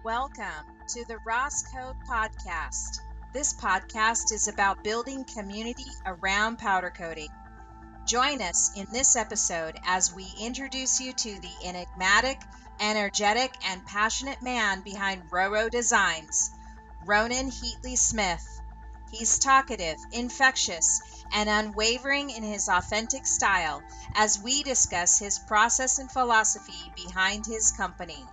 Welcome to the Ross Code Podcast. This podcast is about building community around powder coating. Join us in this episode as we introduce you to the enigmatic, energetic, and passionate man behind RoRo Designs, Ronan Heatley Smith. He's talkative, infectious, and unwavering in his authentic style as we discuss his process and philosophy behind his company.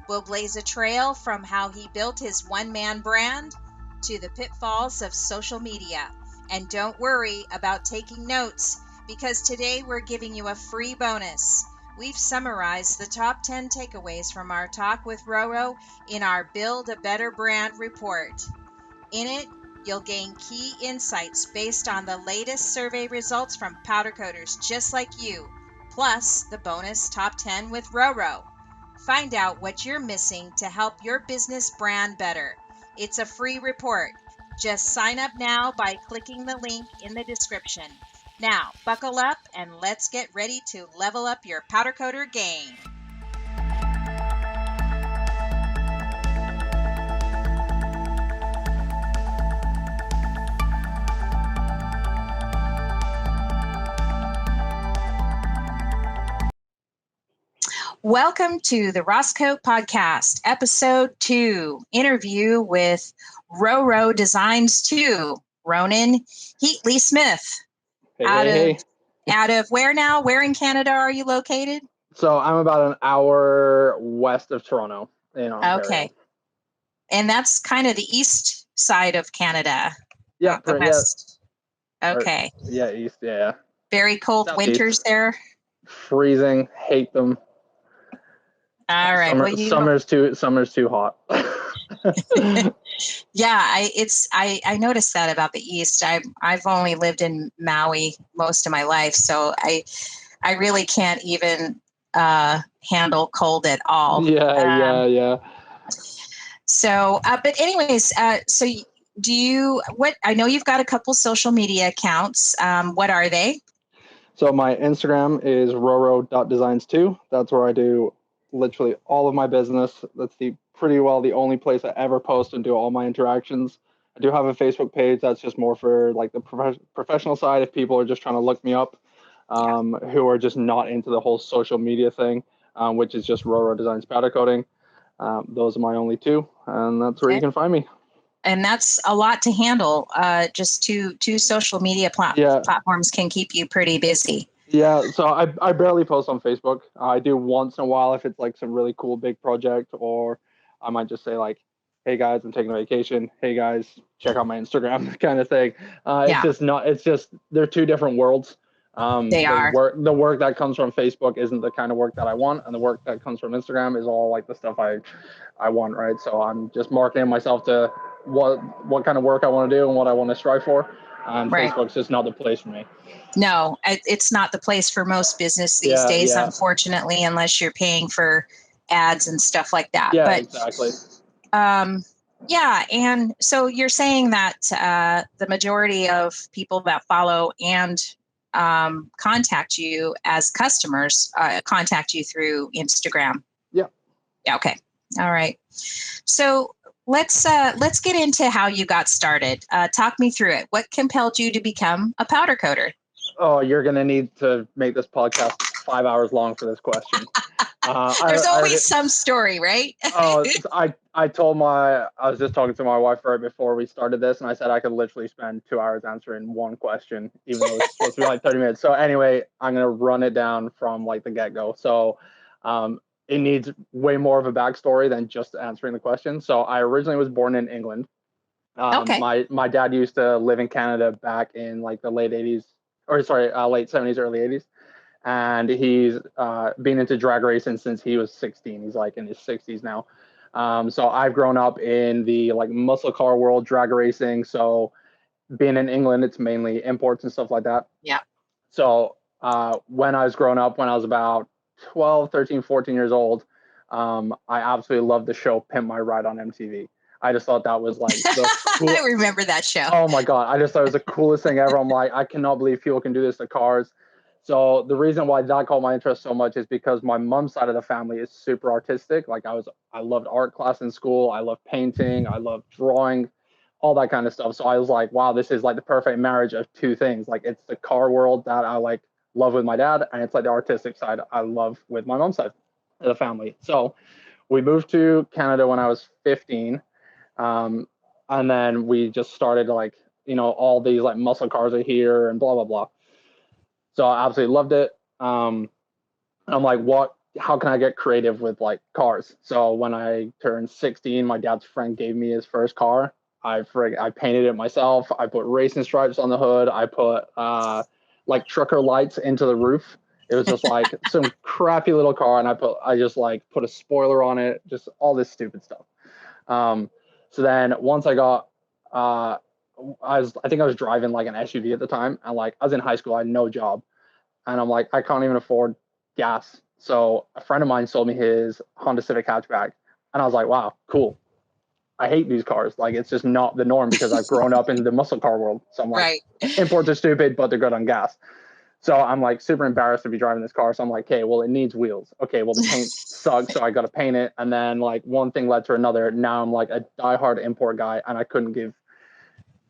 We'll blaze a trail from how he built his one-man brand to the pitfalls of social media. And don't worry about taking notes, because today we're giving you a free bonus. We've summarized the top 10 takeaways from our talk with RoRo in our Build a Better Brand report. In it, you'll gain key insights based on the latest survey results from powder coaters just like you, plus the bonus top 10 with RoRo. Find out what you're missing to help your business brand better. It's a free report. Just sign up now by clicking the link in the description. Now, buckle up and let's get ready to level up your powder coater game. Welcome to the Roscoe Podcast, Episode 2, interview with RoRo.designs2 Ronan Heatley Smith. Hey. Out of where now? Where in Canada are you located? So I'm about an hour west of Toronto in Ontario. Okay. And that's kind of the east side of Canada. Yeah. The west. Yes. Okay. East. Yeah. Very cold Southeast. Winters there. Freezing. Hate them. All right. Summer's too hot. Yeah, I noticed that about the East. I've only lived in Maui most of my life, so I really can't even handle cold at all. Yeah. So, but anyways, so I know you've got a couple social media accounts. What are they? So my Instagram is RoRo.designs2. That's where I do literally all of my business. That's pretty well the only place I ever post and do all my interactions. I do have a Facebook page that's just more for like the professional side, if people are just trying to look me up, who are just not into the whole social media thing, which is just RoRo Designs powder coating. Those are my only two, and that's where you can find me. And that's a lot to handle. Just two social media platforms can keep you pretty busy. Yeah, so I barely post on Facebook. I do once in a while if it's like some really cool big project, or I might just say like, hey guys, I'm taking a vacation. Hey guys, check out my Instagram kind of thing. It's just they're two different worlds. They are. The work that comes from Facebook isn't the kind of work that I want, and the work that comes from Instagram is all like the stuff I want, right? So I'm just marketing myself to what kind of work I want to do and what I want to strive for. Right. Facebook's just not the place for me. No, it's not the place for most business these days, unfortunately, unless you're paying for ads and stuff like that. Yeah, exactly. And so you're saying that the majority of people that follow and contact you as customers contact you through Instagram. Yeah. Yeah. Okay. All right. So let's get into how you got started. Talk me through it. What compelled you to become a powder coater? Oh, you're going to need to make this podcast 5 hours long for this question. There's always some story, right? I was just talking to my wife right before we started this, and I said I could literally spend 2 hours answering one question, even though it's supposed to be like 30 minutes. So anyway, I'm going to run it down from like the get-go. So it needs way more of a backstory than just answering the question. So I originally was born in England. Okay. My dad used to live in Canada back in like the late 70s, early 80s. And he's been into drag racing since he was 16. He's like in his 60s now. So I've grown up in the like muscle car world, drag racing. So being in England, it's mainly imports and stuff like that. Yeah. So when I was growing up, when I was about 12, 13, 14 years old, I absolutely loved the show Pimp My Ride on MTV. I just thought that was like I remember that show. Oh my God. I just thought it was the coolest thing ever. I'm like, I cannot believe people can do this to cars. So the reason why that caught my interest so much is because my mom's side of the family is super artistic. Like I loved art class in school. I love painting. I love drawing, all that kind of stuff. So I was like, wow, this is like the perfect marriage of two things. Like it's the car world that I like love with my dad, and it's like the artistic side I love with my mom's side of the family. So we moved to Canada when I was 15. And then we just started like, all these like muscle cars are here and blah, blah, blah. So I absolutely loved it. I'm like, how can I get creative with like cars? So when I turned 16, my dad's friend gave me his first car. I painted it myself. I put racing stripes on the hood. I put like trucker lights into the roof. It was just like some crappy little car, and I just like put a spoiler on it, just all this stupid stuff. So then once I got I think I was driving like an SUV at the time, and like I was in high school, I had no job, and I'm like, I can't even afford gas. So a friend of mine sold me his Honda Civic hatchback, and I was like, wow, cool. I hate these cars. Like it's just not the norm because I've grown up in the muscle car world. So I'm like, Right. imports are stupid, but they're good on gas. So I'm like super embarrassed to be driving this car. So I'm like, okay, well, it needs wheels. Okay, well, the paint sucks. So I got to paint it. And then like one thing led to another. Now I'm like a diehard import guy, and I couldn't give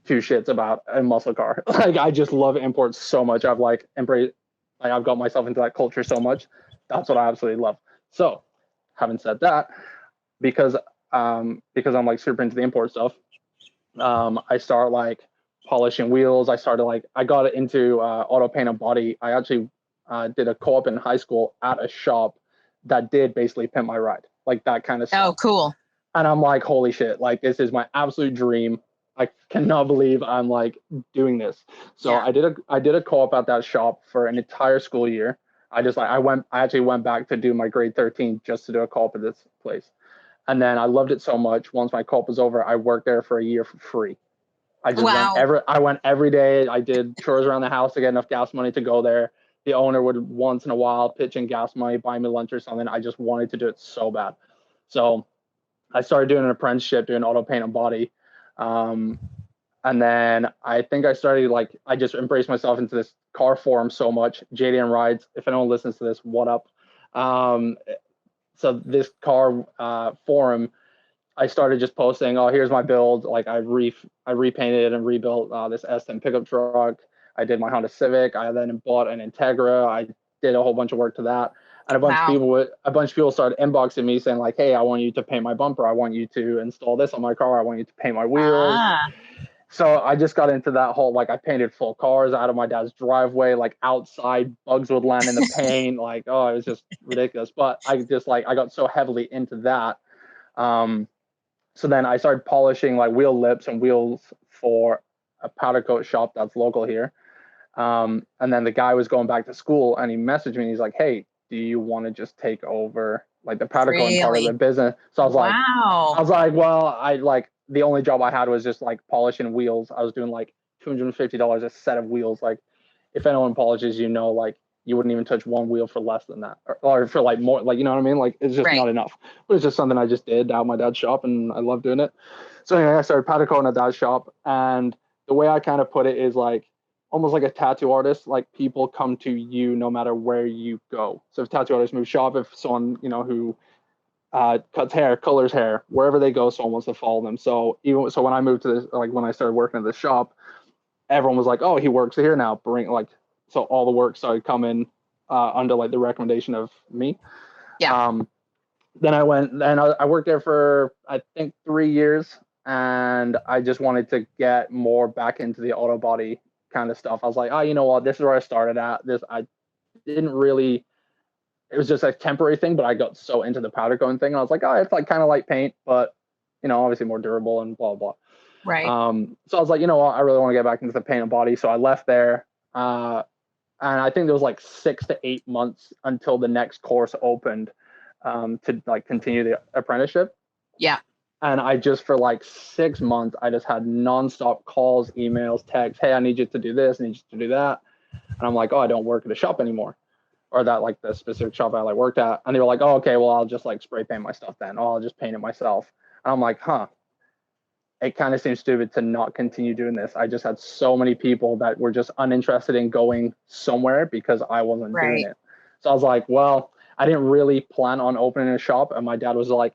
two shits about a muscle car. Like I just love imports so much. I've like embraced, like I've got myself into that culture so much. That's what I absolutely love. So having said that, because because I'm like super into the import stuff, I start like polishing wheels. I got into auto paint and body. I actually did a co-op in high school at a shop that did basically pimp my ride, like that kind of stuff. Oh, cool. And I'm like, holy shit, like this is my absolute dream. I cannot believe I'm like doing this. So Yeah. I did a co-op at that shop for an entire school year. I actually went back to do my grade 13 just to do a co-op at this place. And then I loved it so much. Once my co-op was over, I worked there for a year for free. Wow. I went every day. I did chores around the house to get enough gas money to go there. The owner would once in a while pitch in gas money, buy me lunch or something. I just wanted to do it so bad. So I started doing an apprenticeship doing auto paint and body. And then I think I just embraced myself into this car forum so much. JDM Rides, if anyone listens to this, what up? So this car forum, I started just posting, oh, here's my build. Like I repainted and rebuilt this S10 pickup truck. I did my Honda Civic. I then bought an Integra. I did a whole bunch of work to that. And Wow. A bunch of people started inboxing me saying like, hey, I want you to paint my bumper. I want you to install this on my car. I want you to paint my wheels. Ah. So I just got into that whole, like I painted full cars out of my dad's driveway, like outside, bugs would land in the paint. Like, oh, it was just ridiculous. But I got so heavily into that. So then I started polishing like wheel lips and wheels for a powder coat shop that's local here. And then the guy was going back to school, and he messaged me and he's like, hey, do you want to just take over like the powder coating part of the Really? business? So Wow. well, I like the only job I had was just like polishing wheels. I was doing like $250 a set of wheels. Like if anyone polishes, like you wouldn't even touch one wheel for less than that, or for like more, like, you know what I mean? Like it's just Right. not enough. But it's just something I just did out of my dad's shop, and I love doing it. So anyway, I started powder coating at that shop, and the way I kind of put it is like almost like a tattoo artist. Like people come to you no matter where you go. So if tattoo artists move shop, if someone who cuts hair, colors hair, wherever they go, someone wants to follow them. So when I moved to this, like when I started working at the shop, everyone was like, "Oh, he works here now." So all the work started coming under like the recommendation of me. Yeah. Then I went and I worked there for I think 3 years, and I just wanted to get more back into the auto body kind of stuff. I was like, oh, you know what? This is where I started at. I didn't really. It was just a temporary thing, but I got so into the powder coating thing, and I was like, oh, it's like kind of like paint, but obviously more durable and blah blah. Right. So I was like, you know what? I really want to get back into the paint and body. So I left there, and I think there was like 6 to 8 months until the next course opened to like continue the apprenticeship. Yeah. And I just, for like 6 months, I just had nonstop calls, emails, texts. Hey, I need you to do this, I need you to do that. And I'm like, oh, I don't work at a shop anymore, or that like the specific shop I like worked at. And they were like, oh, okay, well, I'll just like spray paint my stuff then. Oh, I'll just paint it myself. And I'm like, huh. it kind of seems stupid to not continue doing this. I just had so many people that were just uninterested in going somewhere because I wasn't doing Right. it. So I was like, well, I didn't really plan on opening a shop. And my dad was like,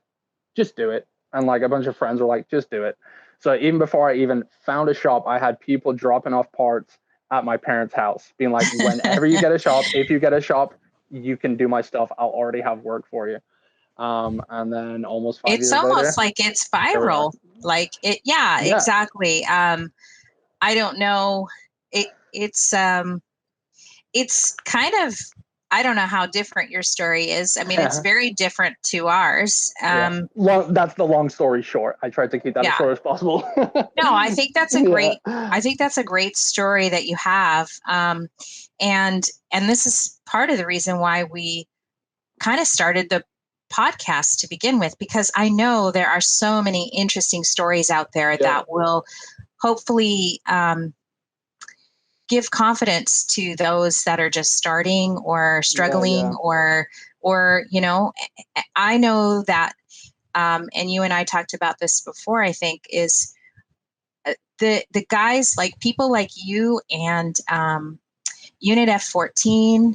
just do it. And like a bunch of friends were like, just do it. So even before I even found a shop, I had people dropping off parts at my parents' house, being like, whenever you get a shop, if you get a shop, you can do my stuff. I'll already have work for you. And then almost 5 years almost later, like it's here we are. viral. Like it, yeah, Yeah. exactly. I don't know. It's kind of, I don't know how different your story is. I mean, it's very different to ours. Yeah. Well, that's the long story short. I tried to keep that as Yeah. short as possible. No, I think that's a Yeah. great, I think that's a great story that you have. And this is part of the reason why we kind of started the podcast to begin with, because I know there are so many interesting stories out there Yeah. that will hopefully give confidence to those that are just starting or struggling, or I know that, and you and I talked about this before, I think, is the guys, like people like you and Unit F14,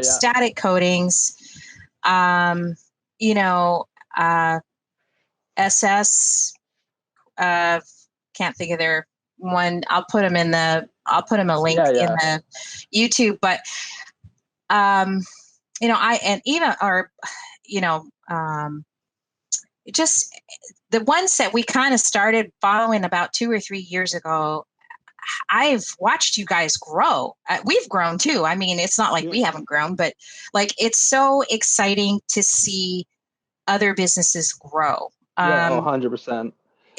Static Coatings, um, you know, SS, can't think of their one. I'll put them a link in the YouTube, but and even, or, you know, just the ones that we kind of started following about 2 or 3 years ago, I've watched you guys grow. We've grown too. I mean, it's not like we haven't grown, but like, it's so exciting to see other businesses grow. 100%.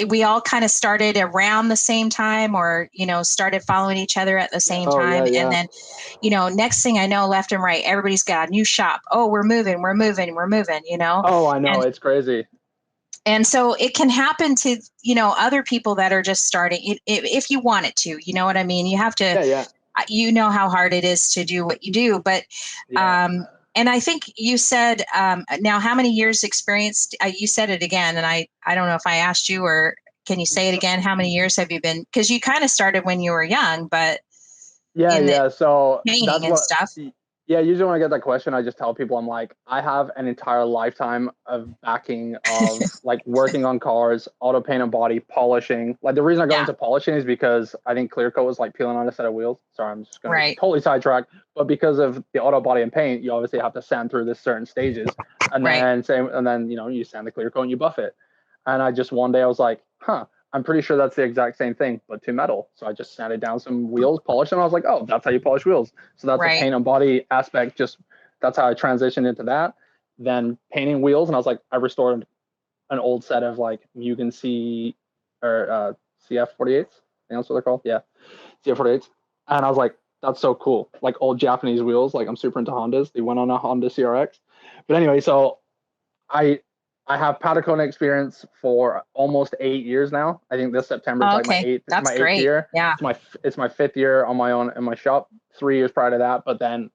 We all kind of started around the same time, or, started following each other at the same time. And then, next thing I know, left and right, everybody's got a new shop. Oh, we're moving. Oh, I know. It's crazy. And so it can happen to, other people that are just starting, if you want it to, you know what I mean? You have to, you know how hard it is to do what you do, but, and I think you said, now how many years experience, you said it again, and I don't know if I asked you, or can you say it again? How many years have you been? Because you kind of started when you were young, but so painting that's and stuff. Usually when I get that question, I just tell people, I'm like, I have an entire lifetime of backing of like working on cars, auto paint and body, polishing. Like the reason I got into polishing is because I think clear coat was like peeling on a set of wheels. Sorry, I'm just going to totally sidetrack. But because of the auto body and paint, you obviously have to sand through this certain stages, and then you sand the clear coat and you buff it. And I just one day I was like, I'm pretty sure that's the exact same thing, but to metal. So I just sanded down some wheels, polished them. I was like, oh, that's how you polish wheels. So that's the paint and body aspect. Just that's how I transitioned into that. Then painting wheels, and I was like, I restored an old set of like Mugen C or CF48s. I think that's what they're called. Yeah, CF48s. And I was like, that's so cool. Like old Japanese wheels. Like I'm super into Hondas. They went on a Honda CRX. But anyway, so I have powder coating experience for almost 8 years now. I think this September is like my eighth. That's my great. 8th year. Yeah. It's my 5th year on my own in my shop. 3 years prior to that, but then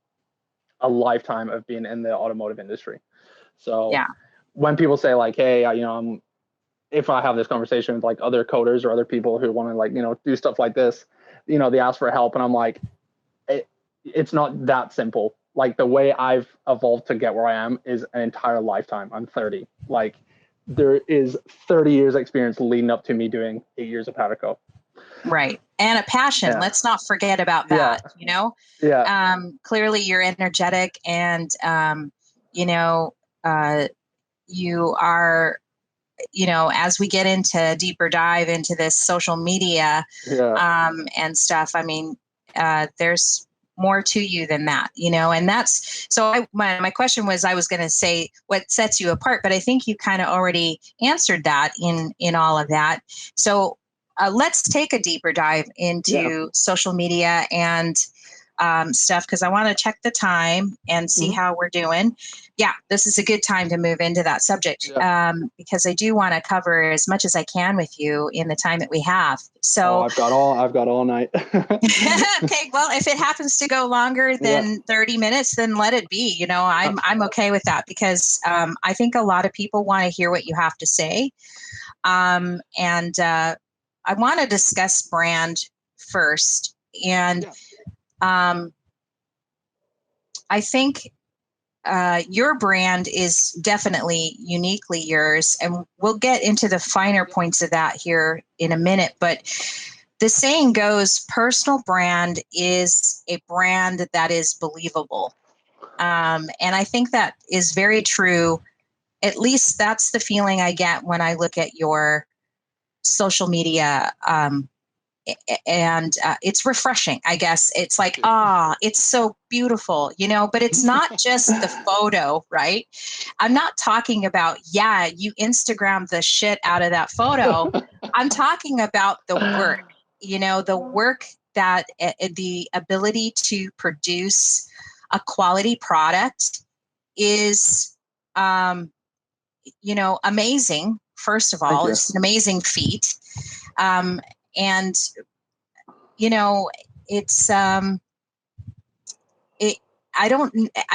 a lifetime of being in the automotive industry. So when people say like, hey, if I have this conversation with like other coders or other people who want to like do stuff like this, they ask for help, and I'm like, it's not that simple. Like the way I've evolved to get where I am is an entire lifetime. I'm 30. Like there is 30 years experience leading up to me doing 8 years of powder coat. Right. And a passion. Yeah. Let's not forget about that, clearly you're energetic, and, you are, as we get into deeper dive into this social media, and stuff, I mean, there's more to you than that, and that's, so my question was, I was going to say what sets you apart, but I think you kind of already answered that in all of that. So let's take a deeper dive into social media and stuff because I want to check the time and see how we're doing. Yeah, this is a good time to move into that subject because I do want to cover as much as I can with you in the time that we have. So I've got all night. Okay, well, if it happens to go longer than 30 minutes, then let it be. I'm okay with that because I think a lot of people want to hear what you have to say. And I want to discuss brand first. And I think your brand is definitely uniquely yours. And we'll get into the finer points of that here in a minute. But the saying goes, personal brand is a brand that is believable. And I think that is very true. At least that's the feeling I get when I look at your social media. And it's refreshing, I guess. It's like, it's so beautiful, but it's not just the photo, right? I'm not talking about, you Instagram the shit out of that photo. I'm talking about the work, the work that the ability to produce a quality product is, amazing. First of all, it's an amazing feat. And it's I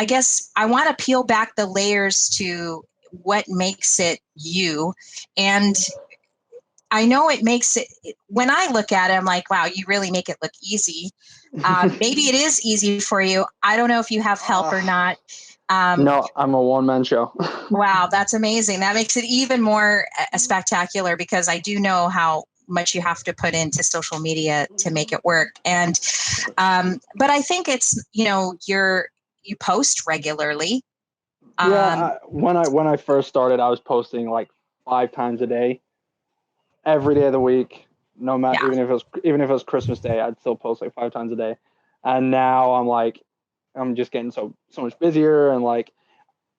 guess I want to peel back the layers to what makes it you. And I know it makes it, when I look at it, I'm like, wow, you really make it look easy. Maybe it is easy for you. I don't know if you have help or not. No, I'm a one-man show. Wow, that's amazing. That makes it even more spectacular because I do know how much you have to put into social media to make it work. And but I think it's, you post regularly. When I first started, I was posting like 5 times a day, every day of the week. No matter, even if it was Christmas Day, I'd still post like 5 times a day. And now I'm just getting so much busier, and like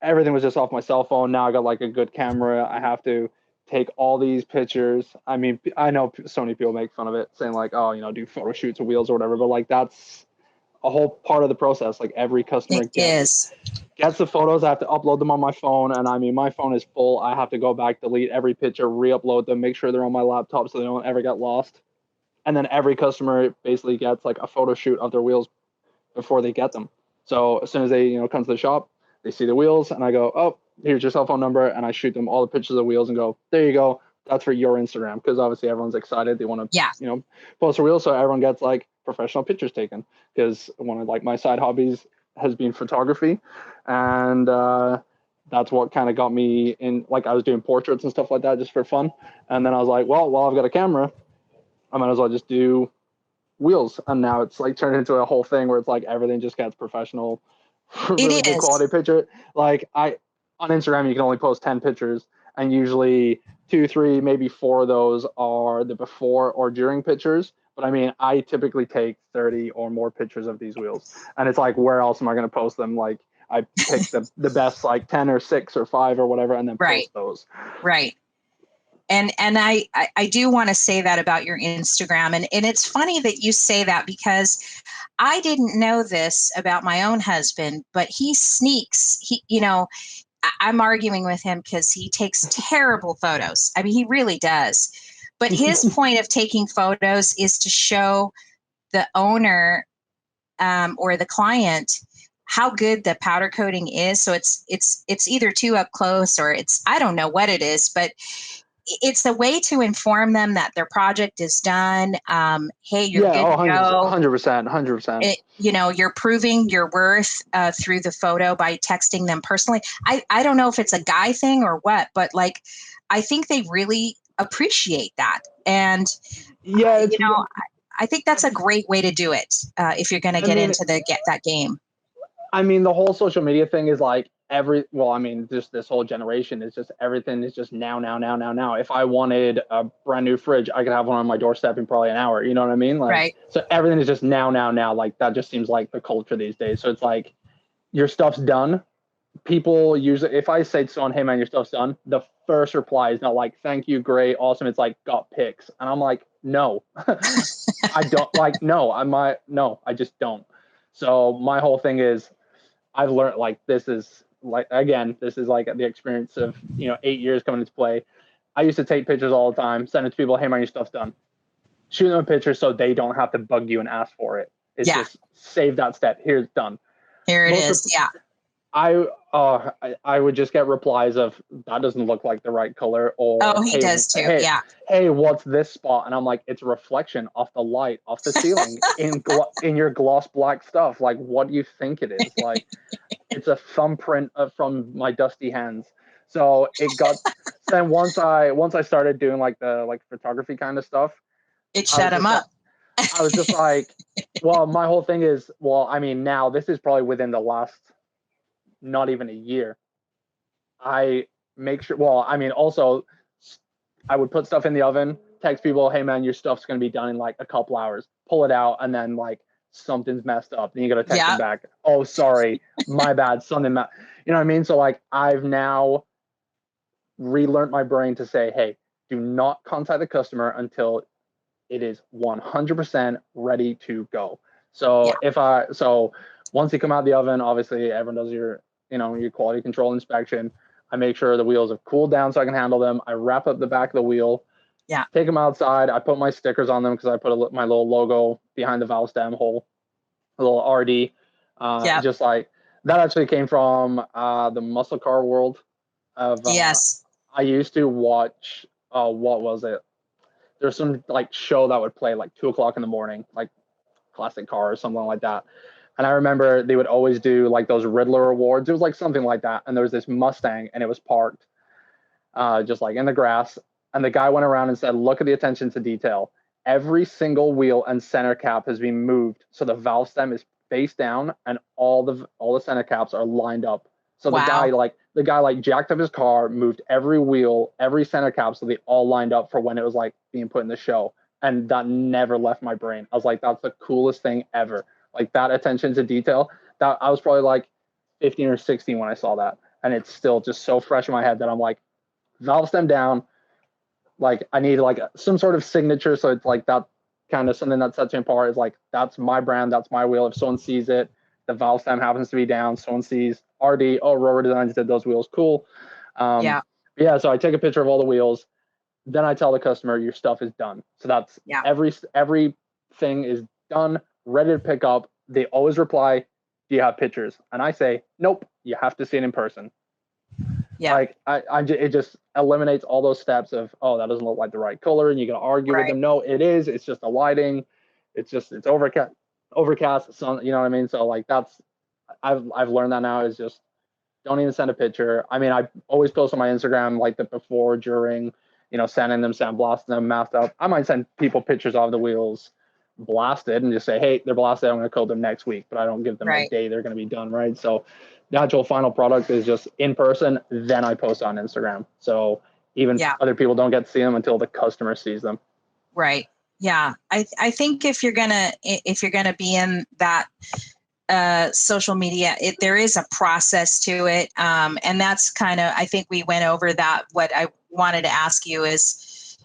everything was just off my cell phone. Now I got like a good camera. I have to take all these pictures. I mean, I know so many people make fun of it, saying like, oh, do photo shoots of wheels or whatever, but like that's a whole part of the process. Like every customer gets the photos. I have to upload them on my phone, and I mean, my phone is full. I have to go back, delete every picture, re-upload them, make sure they're on my laptop so they don't ever get lost. And then every customer basically gets like a photo shoot of their wheels before they get them. So as soon as they come to the shop, they see the wheels, and I go, oh, here's your cell phone number, and I shoot them all the pictures of the wheels and go, there you go. That's for your Instagram, because obviously everyone's excited. They want to post a reel, so everyone gets like professional pictures taken. Because one of like my side hobbies has been photography, and that's what kind of got me in. Like I was doing portraits and stuff like that just for fun, and then I was like, well, while I've got a camera, I might as well just do wheels. And now it's like turned into a whole thing where it's like everything just gets professional. Really good quality picture. Like on Instagram, you can only post 10 pictures, and usually 2, 3, maybe 4 of those are the before or during pictures. But I mean, I typically take 30 or more pictures of these wheels, and it's like, where else am I going to post them? Like I pick the best like 10 or 6 or 5 or whatever, and then post those. Right. And I do want to say that about your Instagram. And it's funny that you say that because I didn't know this about my own husband, but he sneaks. I'm arguing with him because he takes terrible photos. I mean, he really does. But his point of taking photos is to show the owner or the client how good the powder coating is. So it's either too up close or I don't know what it is, but it's a way to inform them that their project is done. Hey, you're good to go. 100%. You're proving your worth through the photo by texting them personally. I don't know if it's a guy thing or what, but like, I think they really appreciate that. And, I think that's a great way to do it if you're going to get into that game. I mean, the whole social media thing is like just this whole generation is just everything is just now. If I wanted a brand new fridge, I could have one on my doorstep in probably an hour. You know what I mean? Like, so everything is just now. Like that just seems like the culture these days. So it's like your stuff's done. People usually, if I say to someone, "Hey man, your stuff's done," the first reply is not like "Thank you, great, awesome." It's like "Got pics," and I'm like, "No, I don't." Like, no, I just don't. So my whole thing is I've learned like this is like the experience of 8 years coming into play. I used to take pictures all the time, send it to people, hey man, your stuff's done. Shoot them a picture so they don't have to bug you and ask for it. It's Yeah. just save that step. Here's done. Here it is. Yeah. I would just get replies of that doesn't look like the right color, or He does too. Yeah. Hey, what's this spot? And I'm like, it's a reflection off the light off the ceiling in your gloss black stuff. Like, what do you think it is? Like, it's a thumbprint from my dusty hands. So it got. Then once I started doing like the photography kind of stuff, it shut him up. I was just like, well, my whole thing is, I mean, now this is probably within the last not even a year. I make sure, also I would put stuff in the oven, text people, hey man, your stuff's going to be done in like a couple hours, pull it out, and then like something's messed up. Then you got to text them back. Oh, sorry, my bad, something, you know what I mean? So like I've now relearned my brain to say, hey, do not contact the customer until it is 100% ready to go. So once you come out of the oven, obviously everyone does your quality control inspection. I make sure the wheels have cooled down so I can handle them. I wrap up the back of the wheel. Yeah. Take them outside. I put my stickers on them because I put my little logo behind the valve stem hole, a little RD. Just like that actually came from the muscle car world. Yes. I used to watch. What was it? There's some like show that would play like 2:00 in the morning, like classic car or something like that. And I remember they would always do like those Riddler awards. It was like something like that. And there was this Mustang and it was parked just like in the grass. And the guy went around and said, look at the attention to detail. Every single wheel and center cap has been moved. So the valve stem is face down and all the center caps are lined up. So the guy jacked up his car, moved every wheel, every center cap, so they all lined up for when it was like being put in the show. And that never left my brain. I was like, that's the coolest thing ever. Like that attention to detail. That I was probably like 15 or 16 when I saw that, and it's still just so fresh in my head that I'm like, valve stem down. Like I need like some sort of signature, so it's like that kind of something that sets me apart. Is like that's my brand, that's my wheel. If someone sees it, the valve stem happens to be down. Someone sees RD. Oh, RoRo.designs did those wheels. Cool. Yeah. So I take a picture of all the wheels. Then I tell the customer your stuff is done. So that's everything is done, ready to pick up. They always reply, do you have pictures? And I say, nope, you have to see it in person. Yeah. Like it just eliminates all those steps of, oh, that doesn't look like the right color. And you got to argue with them. No, it is. It's just the lighting. It's overcast, sun, you know what I mean? So like I've learned that now is just don't even send a picture. I mean, I always post on my Instagram like the before, during, sanding them, sandblasting them, masked up. I might send people pictures of the wheels blasted and just say, hey, they're blasted. I'm going to coat them next week, but I don't give them a day they're going to be done. Right. So the actual final product is just in person. Then I post on Instagram. So even other people don't get to see them until the customer sees them. Right. Yeah. I think if you're going to be in that, social media, there is a process to it. And that's kind of, I think we went over that. What I wanted to ask you is,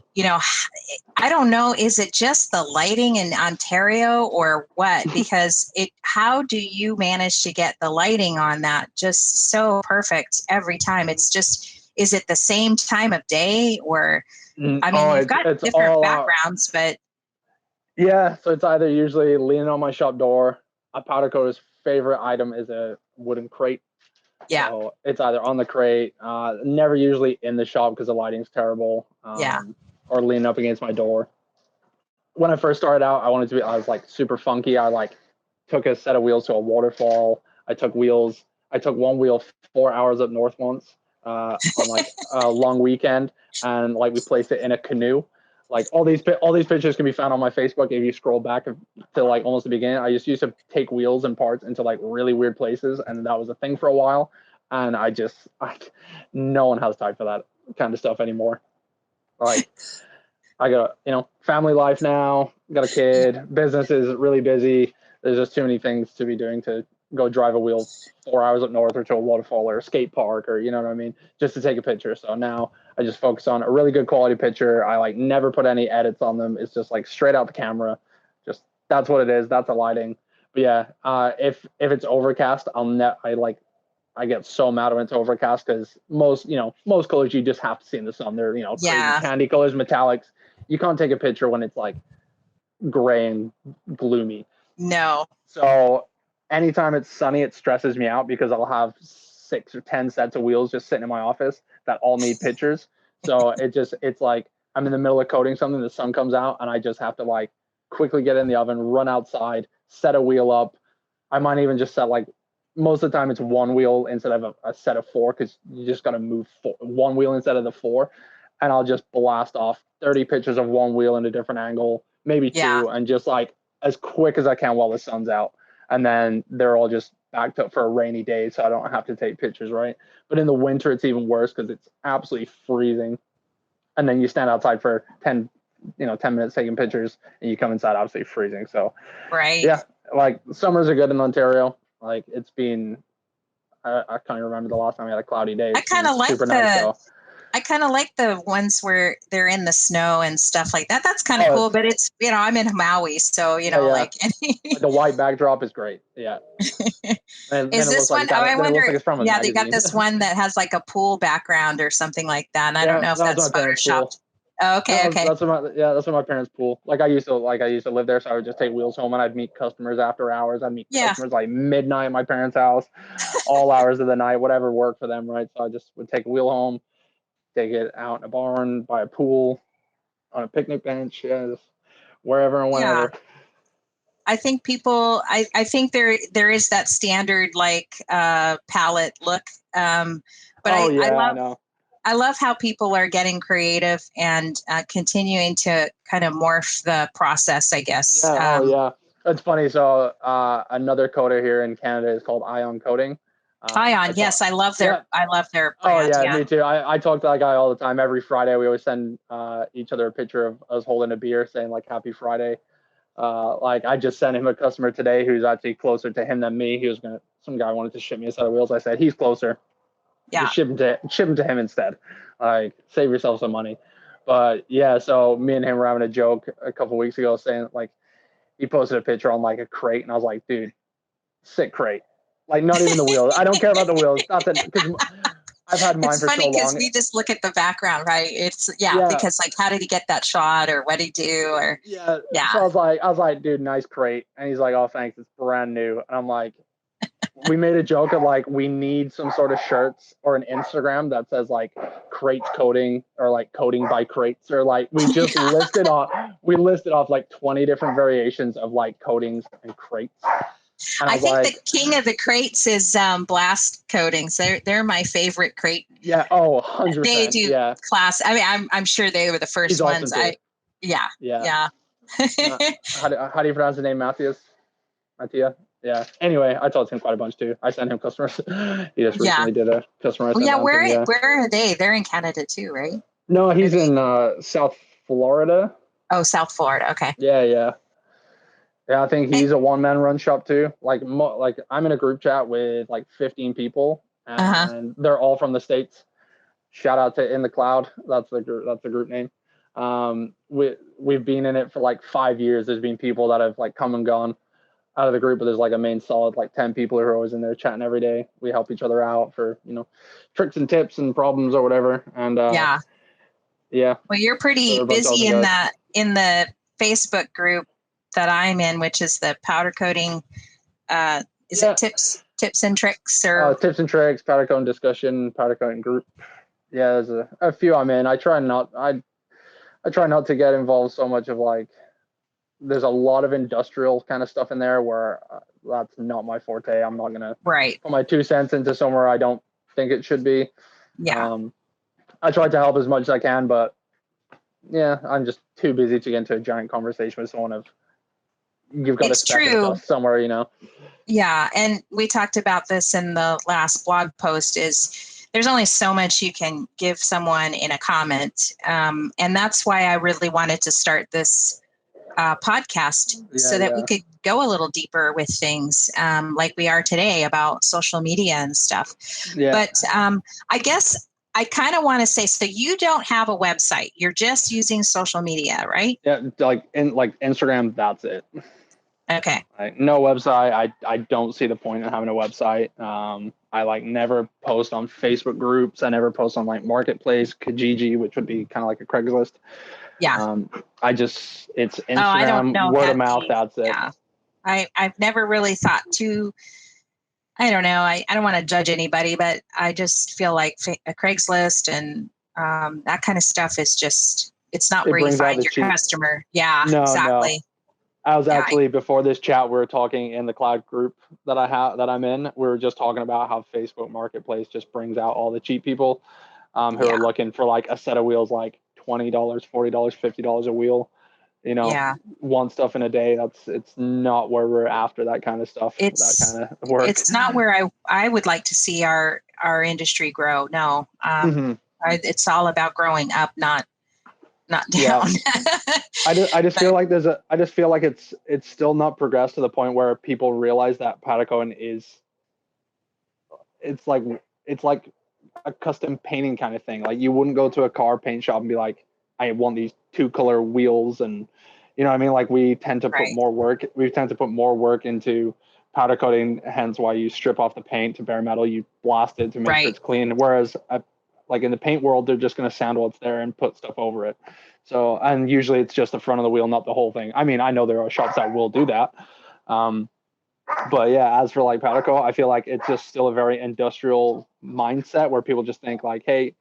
I don't know, is it just the lighting in Ontario or what? Because how do you manage to get the lighting on that just so perfect every time? It's just, is it the same time of day or, I mean, you've got different backgrounds, but. Yeah. So it's either usually leaning on my shop door. A powder coater's favorite item is a wooden crate. Yeah. So it's either on the crate, never usually in the shop because the lighting's terrible. Or leaning up against my door. When I first started out, I was like super funky. I like took a set of wheels to a waterfall. I took one wheel 4 hours up north once on like a long weekend, and like we placed it in a canoe. Like all these pictures can be found on my Facebook if you scroll back to like almost the beginning. I just used to take wheels and parts into like really weird places, and that was a thing for a while. And no one has time for that kind of stuff anymore. Like I got family life now, got a kid, business is really busy. There's just too many things to be doing to go drive a wheel 4 hours up north or to a waterfall or a skate park or, you know what I mean, just to take a picture. So now I just focus on a really good quality picture. I like never put any edits on them. It's just like straight out the camera. Just that's what it is. That's the lighting. But yeah, if it's overcast, I get so mad when it's overcast because most colors you just have to see in the sun. They're crazy Yeah. candy colors, metallics. You can't take a picture when it's like gray and gloomy. No. So anytime it's sunny, it stresses me out because I'll have 6 or 10 sets of wheels just sitting in my office that all need pictures. So it's like I'm in the middle of coating something, the sun comes out, and I just have to like quickly get in the oven, run outside, set a wheel up. I might even just set like most of the time it's one wheel instead of a set of 4 because you just got to move one wheel instead of the 4, and I'll just blast off 30 pictures of one wheel in a different angle, maybe Yeah. 2, and just like as quick as I can while the sun's out, and then they're all just backed up for a rainy day, so I don't have to take pictures, right? But in the winter, it's even worse because it's absolutely freezing, and then you stand outside for 10 minutes taking pictures, and you come inside absolutely freezing. So Right. yeah, like summers are good in Ontario. Like it's been, I can't even remember the last time we had a cloudy day. I It's kind been of like super nice though. I kind of like the ones where they're in the snow and stuff like that. That's kind of cool. But it's, I'm in Maui, so, yeah. like. Like the white backdrop is great. Yeah. And Is then it this looks like one? it's Oh, out I of, then it looks wonder. like it's from a Yeah, they got magazine. this one that has like a pool background or something like that. And I don't Yeah, know if that was that's my parents' pool. photoshopped. Oh, okay. No, Okay. that's what my parents' pool. Like I used to live there, so I would just take wheels home and I'd meet customers after hours. I'd meet Yeah. customers like midnight at my parents' house, all hours of the night, whatever worked for them, right? So I just would take a wheel home, take it out in a barn, by a pool, on a picnic bench, yeah, just wherever and Yeah. whenever. I think I think there is that standard like palette look. But Oh yeah, I I know. I love how people are getting creative and continuing to kind of morph the process, I guess. Yeah. Oh yeah. It's funny. So another coder here in Canada is called Ion Coating. Ion, yes, I love Yeah. their Oh brand. yeah, Yeah. me too. I talk to that guy all the time. Every Friday, we always send each other a picture of us holding a beer, saying like "Happy Friday." Like I just sent him a customer today who's actually closer to him than me. Some guy wanted to ship me a set of wheels. I said he's closer. Yeah. Just ship him to him instead. Like save yourself some money. But yeah, so me and him were having a joke a couple weeks ago, saying like he posted a picture on like a crate, and I was like, dude, sick crate. Like not even the wheels. I don't care about the wheels. Not that because I've had mine It's for funny so because long. we just look at the background, right? It's Yeah. because like how did he get that shot or what did he do or Yeah. yeah. So I was like, dude, nice crate. And he's like, oh, thanks. It's brand new. And I'm like, we made a joke of like, we need some sort of shirts or an Instagram that says like crates coating or like coating by crates or like we just listed off like 20 different variations of like coatings and crates. And I think like, the king of the crates is Blast Coatings. They're my favorite crate. Yeah. Oh, 100%. They do yeah. class. I mean, I'm sure they were the first He's ones. awesome too. Yeah. How do you pronounce the name? Mattia? Yeah. Anyway, I told him quite a bunch too. I sent him customers. He just recently did a customer. Where are they? They're in Canada too, right? No, he's in South Florida. Oh, South Florida. Okay. Yeah. I think he's a one-man run shop too. Like I'm in a group chat with like 15 people, and they're all from the States. Shout out to In the Cloud. That's the group name. We've been in it for like 5 years. There's been people that have like come and gone out of the group, but there's like a main solid like 10 people who are always in there chatting every day. We help each other out for tricks and tips and problems or whatever. And yeah. Well, you're pretty busy in the Facebook group that I'm in, which is the powder coating. Is it tips and tricks or tips and tricks, powder coating discussion, powder coating group? Yeah, there's a few I'm in. I try not to get involved so much of like. There's a lot of industrial kind of stuff in there where that's not my forte. I'm not gonna put my 2 cents into somewhere I don't think it should be. Yeah. I try to help as much as I can, but yeah, I'm just too busy to get into a giant conversation with someone of you've got to spec stuff somewhere, Yeah, and we talked about this in the last blog post. Is there's only so much you can give someone in a comment, and that's why I really wanted to start this podcast so that we could go a little deeper with things like we are today about social media and stuff. Yeah. But I guess I kind of want to say, so you don't have a website. You're just using social media, right? Yeah, like Instagram, that's it. Okay. Like no website. I don't see the point in having a website. I like never post on Facebook groups. I never post on like Marketplace, Kijiji, which would be kind of like a Craigslist. Yeah. I just it's Oh, I don't Instagram, know word of that. mouth. That's it. Yeah. I've never really thought to, I don't know. I don't want to judge anybody, but I just feel like a Craigslist and that kind of stuff is just, it's not It where you brings out find the your cheap. customer. Yeah, No. exactly. I was Yeah. actually before this chat, we were talking in the cloud group that I'm in. We were just talking about how Facebook Marketplace just brings out all the cheap people who are Yeah. looking for like a set of wheels, like $20, $40, $50 a wheel. Yeah. Want stuff in a day. It's not where we're after that kind of stuff, that It's, kind of work. it's not where I would like to see our industry grow. No. Mm-hmm. It's all about growing up, not Yeah. down. I just feel But like it's still not progressed to the point where people realize that Patagon it's like it's like a custom painting kind of thing. Like you wouldn't go to a car paint shop and be like, I want these 2-color wheels, and you know what I mean? Like we tend to put right, more work. We tend to put more work into powder coating. Hence why you strip off the paint to bare metal. You blast it to make sure right. it's clean. Whereas like in the paint world, they're just going to sand what's there and put stuff over it. So and usually it's just the front of the wheel, not the whole thing. I mean, I know there are shops that will do that. But yeah, as for like powder coat, I feel like it's just still a very industrial mindset where people just think like, hey,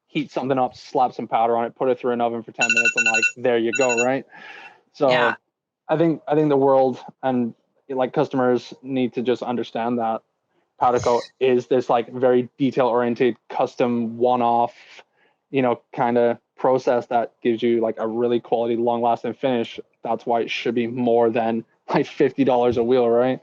heat something up, slap some powder on it, put it through an oven for 10 minutes, and like there you go, right? Yeah. So I think the world and like customers need to just understand that powder coat is this like very detail oriented, custom, one off, kind of process that gives you like a really quality, long lasting finish. That's why it should be more than like $50 a wheel, right?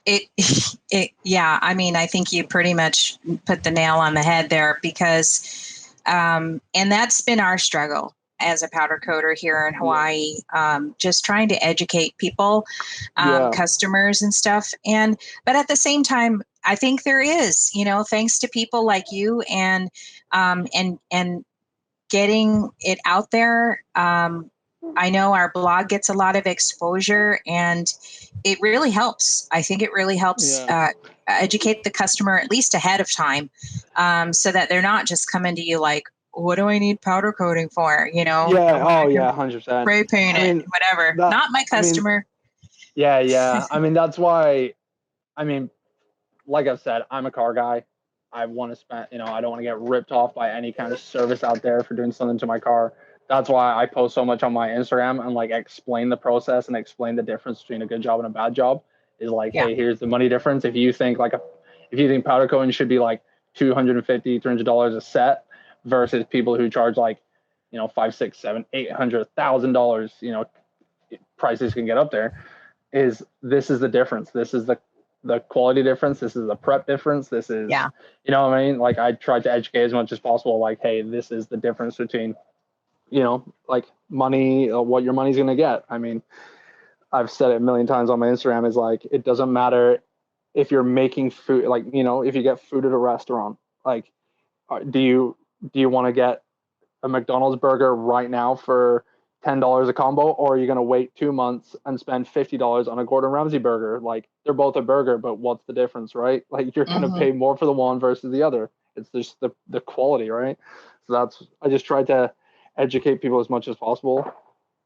It, yeah, I mean, I think you pretty much put the nail on the head there because, and that's been our struggle as a powder coater here in Hawaii, just trying to educate people, Yeah. customers and stuff. But at the same time, I think there is, thanks to people like you and getting it out there. I know our blog gets a lot of exposure and it really helps. I think it really helps Yeah. educate the customer at least ahead of time, so that they're not just coming to you like, what do I need powder coating for? Yeah. When I Oh, can yeah. 100%. spray paint I it, mean, whatever. that, Not my I mean, customer. yeah, yeah. I mean, that's why, I mean, like I've said, I'm a car guy. I want to spend, I don't want to get ripped off by any kind of service out there for doing something to my car. That's why I post so much on my Instagram and like explain the process and explain the difference between a good job and a bad job. Is like, Yeah. hey, here's the money difference. If you think powder coating should be like $250, $300 a set versus people who charge like, five, six, seven, $800,000, prices can get up there. This is the difference. This is the quality difference. This is the prep difference. This is, Yeah. what I mean? Like I tried to educate as much as possible. Like, hey, this is the difference between, like money, what your money's going to get. I mean, I've said it a million times on my Instagram is like, it doesn't matter if you're making food, like, if you get food at a restaurant, like, do you want to get a McDonald's burger right now for $10 a combo, or are you going to wait 2 months and spend $50 on a Gordon Ramsay burger? Like they're both a burger, but what's the difference, right? Like you're going to Mm-hmm. pay more for the one versus the other. It's just the quality, right? So I just tried to educate people as much as possible.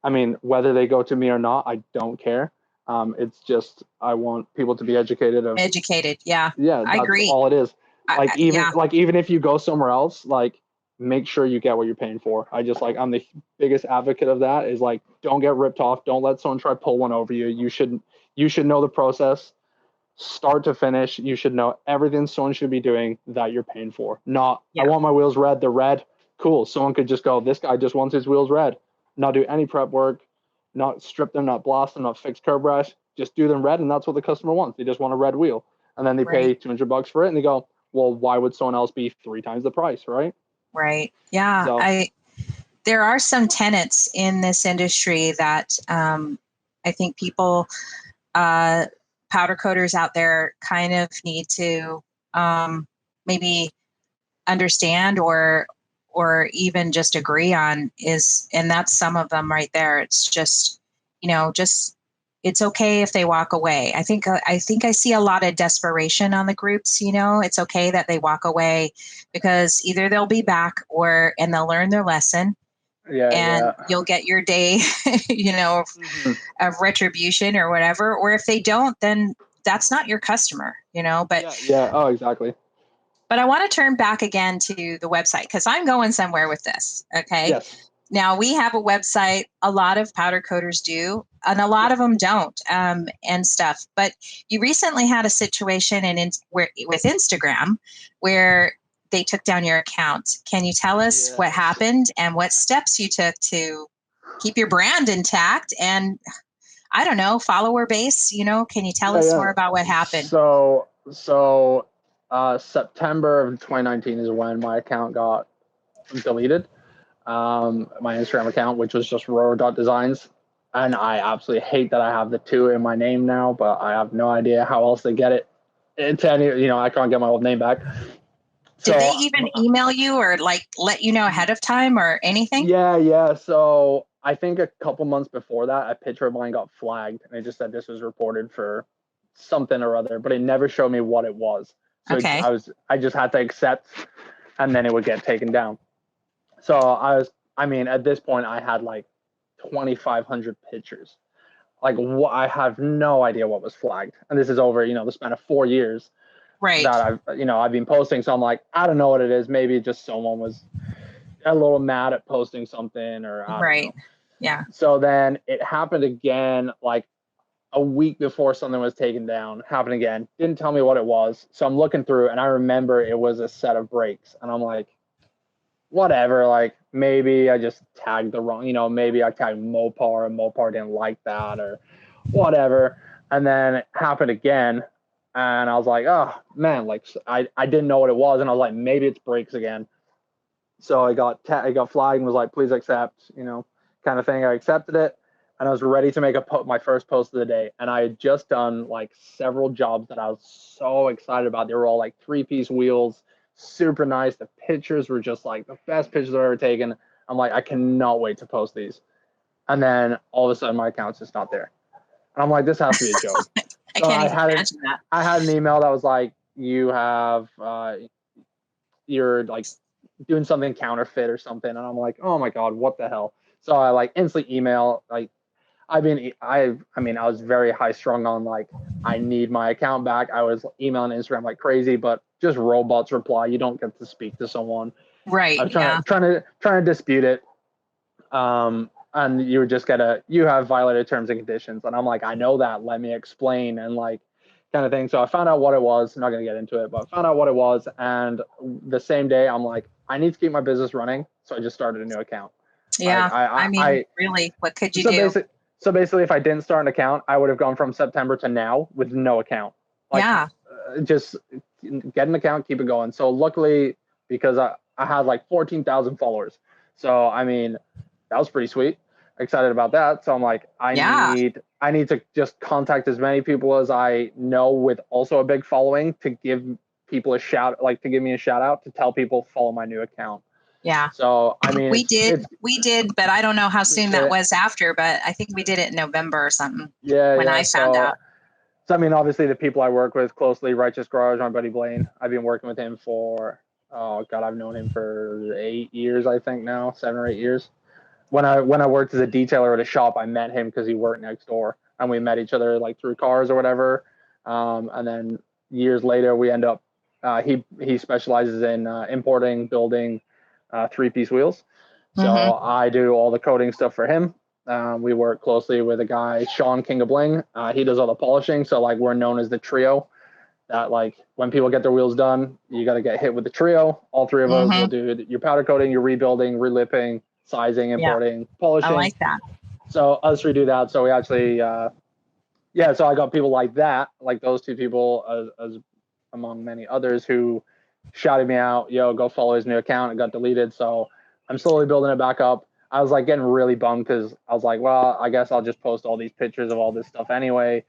I mean, whether they go to me or not, I don't care. It's just I want people to be educated of, Educated. Yeah. yeah, I that's agree. all it is. Yeah. Even if you go somewhere else, like make sure you get what you're paying for. I'm the biggest advocate of that is like don't get ripped off. Don't let someone try to pull one over you. You should know the process start to finish. You should know everything someone should be doing that you're paying for. Not I Yeah. want my wheels red, they're red. Cool. Someone could just go, this guy just wants his wheels red. Not do any prep work, not strip them, not blast them, not fix curb rash. Just do them red, and that's what the customer wants. They just want a red wheel. And then they pay Right. $200 for it and they go, well, why would someone else be 3 times the price, right? Right. Yeah. So There are some tenets in this industry that I think people, uh, powder coaters out there, kind of need to maybe understand or even just agree on and that's some of them right there. It's just, just it's okay if they walk away. I think I see a lot of desperation on the groups. It's okay that they walk away because either they'll be back and they'll learn their lesson, Yeah, and yeah. you'll get your day, of, Mhm. of retribution or whatever. Or if they don't, then that's not your customer. But Yeah, yeah. Oh, exactly. I want to turn back again to the website because I'm going somewhere with this. Okay. Yes. Now we have a website. A lot of powder coaters do, and a lot Yeah. of them don't, and stuff. But you recently had a situation with Instagram where they took down your account. Can you tell us what Yes. happened and what steps you took to keep your brand intact and, I don't know, follower base? Can you tell Yeah, us yeah. more about what happened? September of 2019 is when my account got deleted. My Instagram account, which was just RoRo.designs. And I absolutely hate that I have the two in my name now, but I have no idea how else to get it into any, I can't get my old name back. Did they So, even email you or like let you know ahead of time or anything? yeah, yeah. So I think a couple months before that, a picture of mine got flagged and it just said this was reported for something or other, but it never showed me what it was. So Okay. I just had to accept and then it would get taken down. So at this point, I had like 2,500 pictures. Like, I have no idea what was flagged. And this is over, the span of 4 years Right. that I've been posting. So I'm like, I don't know what it is. Maybe just someone was a little mad at posting something, or I don't Right. know. Yeah. So then it happened again, like a week before something was taken down, happened again. Didn't tell me what it was. So I'm looking through and I remember it was a set of brakes. And I'm like, whatever, like maybe I just tagged the wrong, maybe I tagged Mopar and Mopar didn't like that or whatever. And then it happened again. And I was like, oh man, like I didn't know what it was. And I was like, maybe it's brakes again. So I got flagged and was like, please accept, kind of thing. I accepted it. And I was ready to make my first post of the day. And I had just done like several jobs that I was so excited about. They were all like 3-piece wheels, super nice. The pictures were just like the best pictures I've ever taken. I'm like, I cannot wait to post these. And then all of a sudden my account's just not there. And I'm like, this has to be a joke. I So can't even imagine that. I had an email that was like, you're like doing something counterfeit or something. And I'm like, oh my God, what the hell? So I like instantly email, like, I was very high strung on like, I need my account back. I was emailing Instagram like crazy, but just robots reply. You don't get to speak to someone. I Right. was Yeah. trying to dispute it. And you have violated terms and conditions. And I'm like, I know that. Let me explain and like kind of thing. So I found out what it was. I'm not gonna get into it, but I found out what it was. And the same day, I'm like, I need to keep my business running. So I just started a new account. Like Yeah. I mean, really, what could you so do? basic so basically, if I didn't start an account, I would have gone from September to now with no account. Like, Yeah. just get an account, keep it going. So luckily, because I had like 14,000 followers, so I mean, that was pretty sweet. Excited about that. So I'm like, Yeah. I need to just contact as many people as I know with also a big following to give people to give me a shout out to tell people follow my new account. Yeah. So I mean, We did, but I don't know how soon that it's was after, but I think we did it in November or something yeah, when yeah. I found out. So I mean, obviously the people I work with closely, Righteous Garage, my buddy Blaine. I've been working with him for, oh God, I've known him for 8 years, I think now, 7 or 8 years. When I worked as a detailer at a shop, I met him because he worked next door, and we met each other like through cars or whatever. And then years later, we end up. He specializes in importing, building 3-piece wheels. Mm-hmm. So I do all the coating stuff for him. We work closely with a guy, Sean King of Bling. He does all the polishing. So like we're known as the trio. That like when people get their wheels done, you got to get hit with the trio. All three of us will Mm-hmm. do your powder coating, your rebuilding, relipping, sizing, Yeah. importing, I polishing. like that. So us three do that. So we actually, yeah. So I got people like that, like those two people, as among many others who shouted me out, yo, go follow his new account. It got deleted. So I'm slowly building it back up. I was like getting really bummed because I was like, well, I guess I'll just post all these pictures of all this stuff anyway.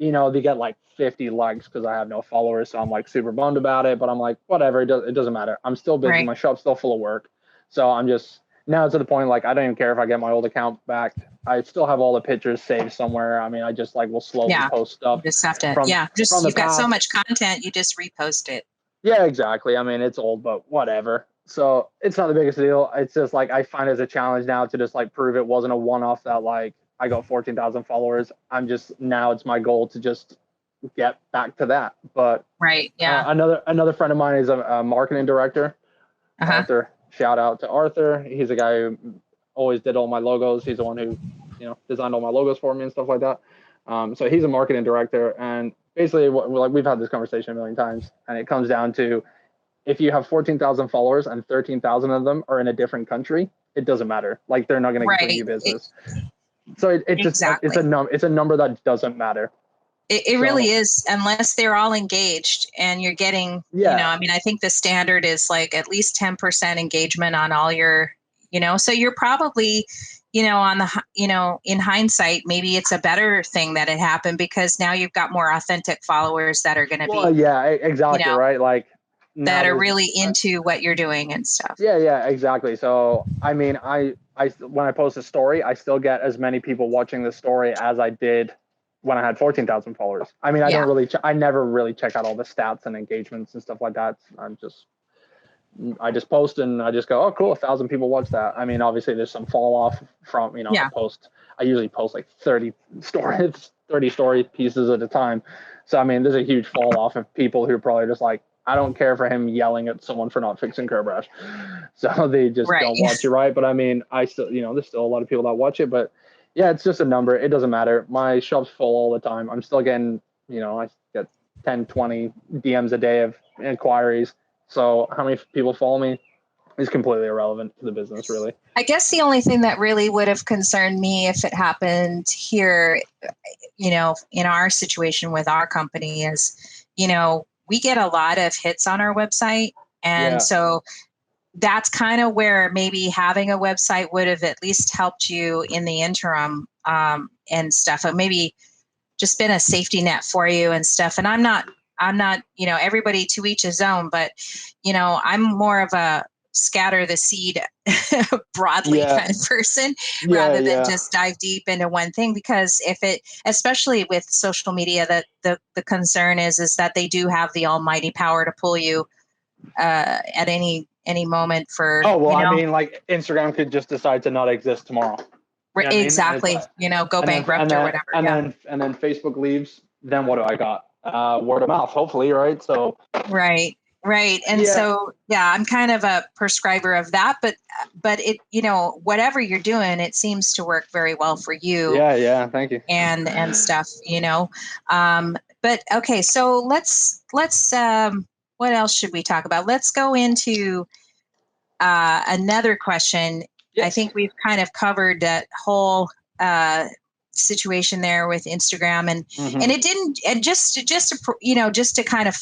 They get like 50 likes because I have no followers. So I'm like super bummed about it. But I'm like, whatever, it doesn't matter. I'm still busy. Right. My shop's still full of work. So I'm just now to the point, like, I don't even care if I get my old account back. I still have all the pictures saved somewhere. I mean, I just like will slowly Yeah. post You stuff just have to, from yeah, just, from the you've got so past. much content, you just repost it. Yeah, exactly. I mean, it's old, but whatever. So it's not the biggest deal. It's just like I find it as a challenge now to just like prove it wasn't a one-off that like I got 14,000 followers. I'm just now it's my goal to just get back to that. But Right. Yeah. another friend of mine is a marketing director, Uh-huh. Arthur. Shout out to Arthur. He's a guy who always did all my logos. He's the one who, designed all my logos for me and stuff like that. So he's a marketing director, and basically, like we've had this conversation a million times, and it comes down to if you have 14,000 followers and 13,000 of them are in a different country, it doesn't matter. Like they're not going to bring Right. you business. So it just Exactly. it's a number that doesn't matter. It really So is, unless they're all engaged and you're getting, yeah, I mean, I think the standard is like at least 10% engagement on all your, so you're probably, on the, in hindsight, maybe it's a better thing that it happened because now you've got more authentic followers that are going to well, be, yeah, you exactly know, right. Like now that are there's really into what you're doing and stuff. yeah, exactly. So I mean, I when I post a story, I still get as many people watching the story as I did when I had 14,000 followers. I mean, Yeah. I never really check out all the stats and engagements and stuff like that. I just post and I just go, oh, cool, 1,000 people watch that. I mean, obviously there's some fall off from, Yeah. I usually post like 30 story pieces at a time. So, I mean, there's a huge fall off of people who are probably just like, I don't care for him yelling at someone for not fixing curb rash. So they just Right. don't watch it, right? But I mean, I still, there's still a lot of people that watch it, but yeah, it's just a number. It doesn't matter. My shop's full all the time. I'm still getting, I get 10, 20 DMs a day of inquiries. So how many people follow me is completely irrelevant to the business, really. I guess the only thing that really would have concerned me if it happened here, in our situation with our company is, we get a lot of hits on our website. And Yeah. so that's kind of where maybe having a website would have at least helped you in the interim, and stuff. Or maybe just been a safety net for you and stuff. And I'm not, everybody to each his own, but, I'm more of a scatter the seed broadly Yeah. kind of person Yeah. rather than Yeah. just dive deep into one thing. Because especially with social media, that the concern is that they do have the almighty power to pull you at any moment for, Oh, well, I mean, like Instagram could just decide to not exist tomorrow. You know what I mean? exactly, go bankrupt or whatever. And then Facebook leaves. Then what do I got? Word of mouth, hopefully, right? So Right. Right. And yeah, so, yeah, I'm kind of a prescriber of that, but it, whatever you're doing, it seems to work very well for you yeah. Thank you. and stuff, but okay, so let's what else should we talk about? Let's go into another question. I Yes. think we've kind of covered that whole situation there with Instagram, and it didn't, and just to just to kind of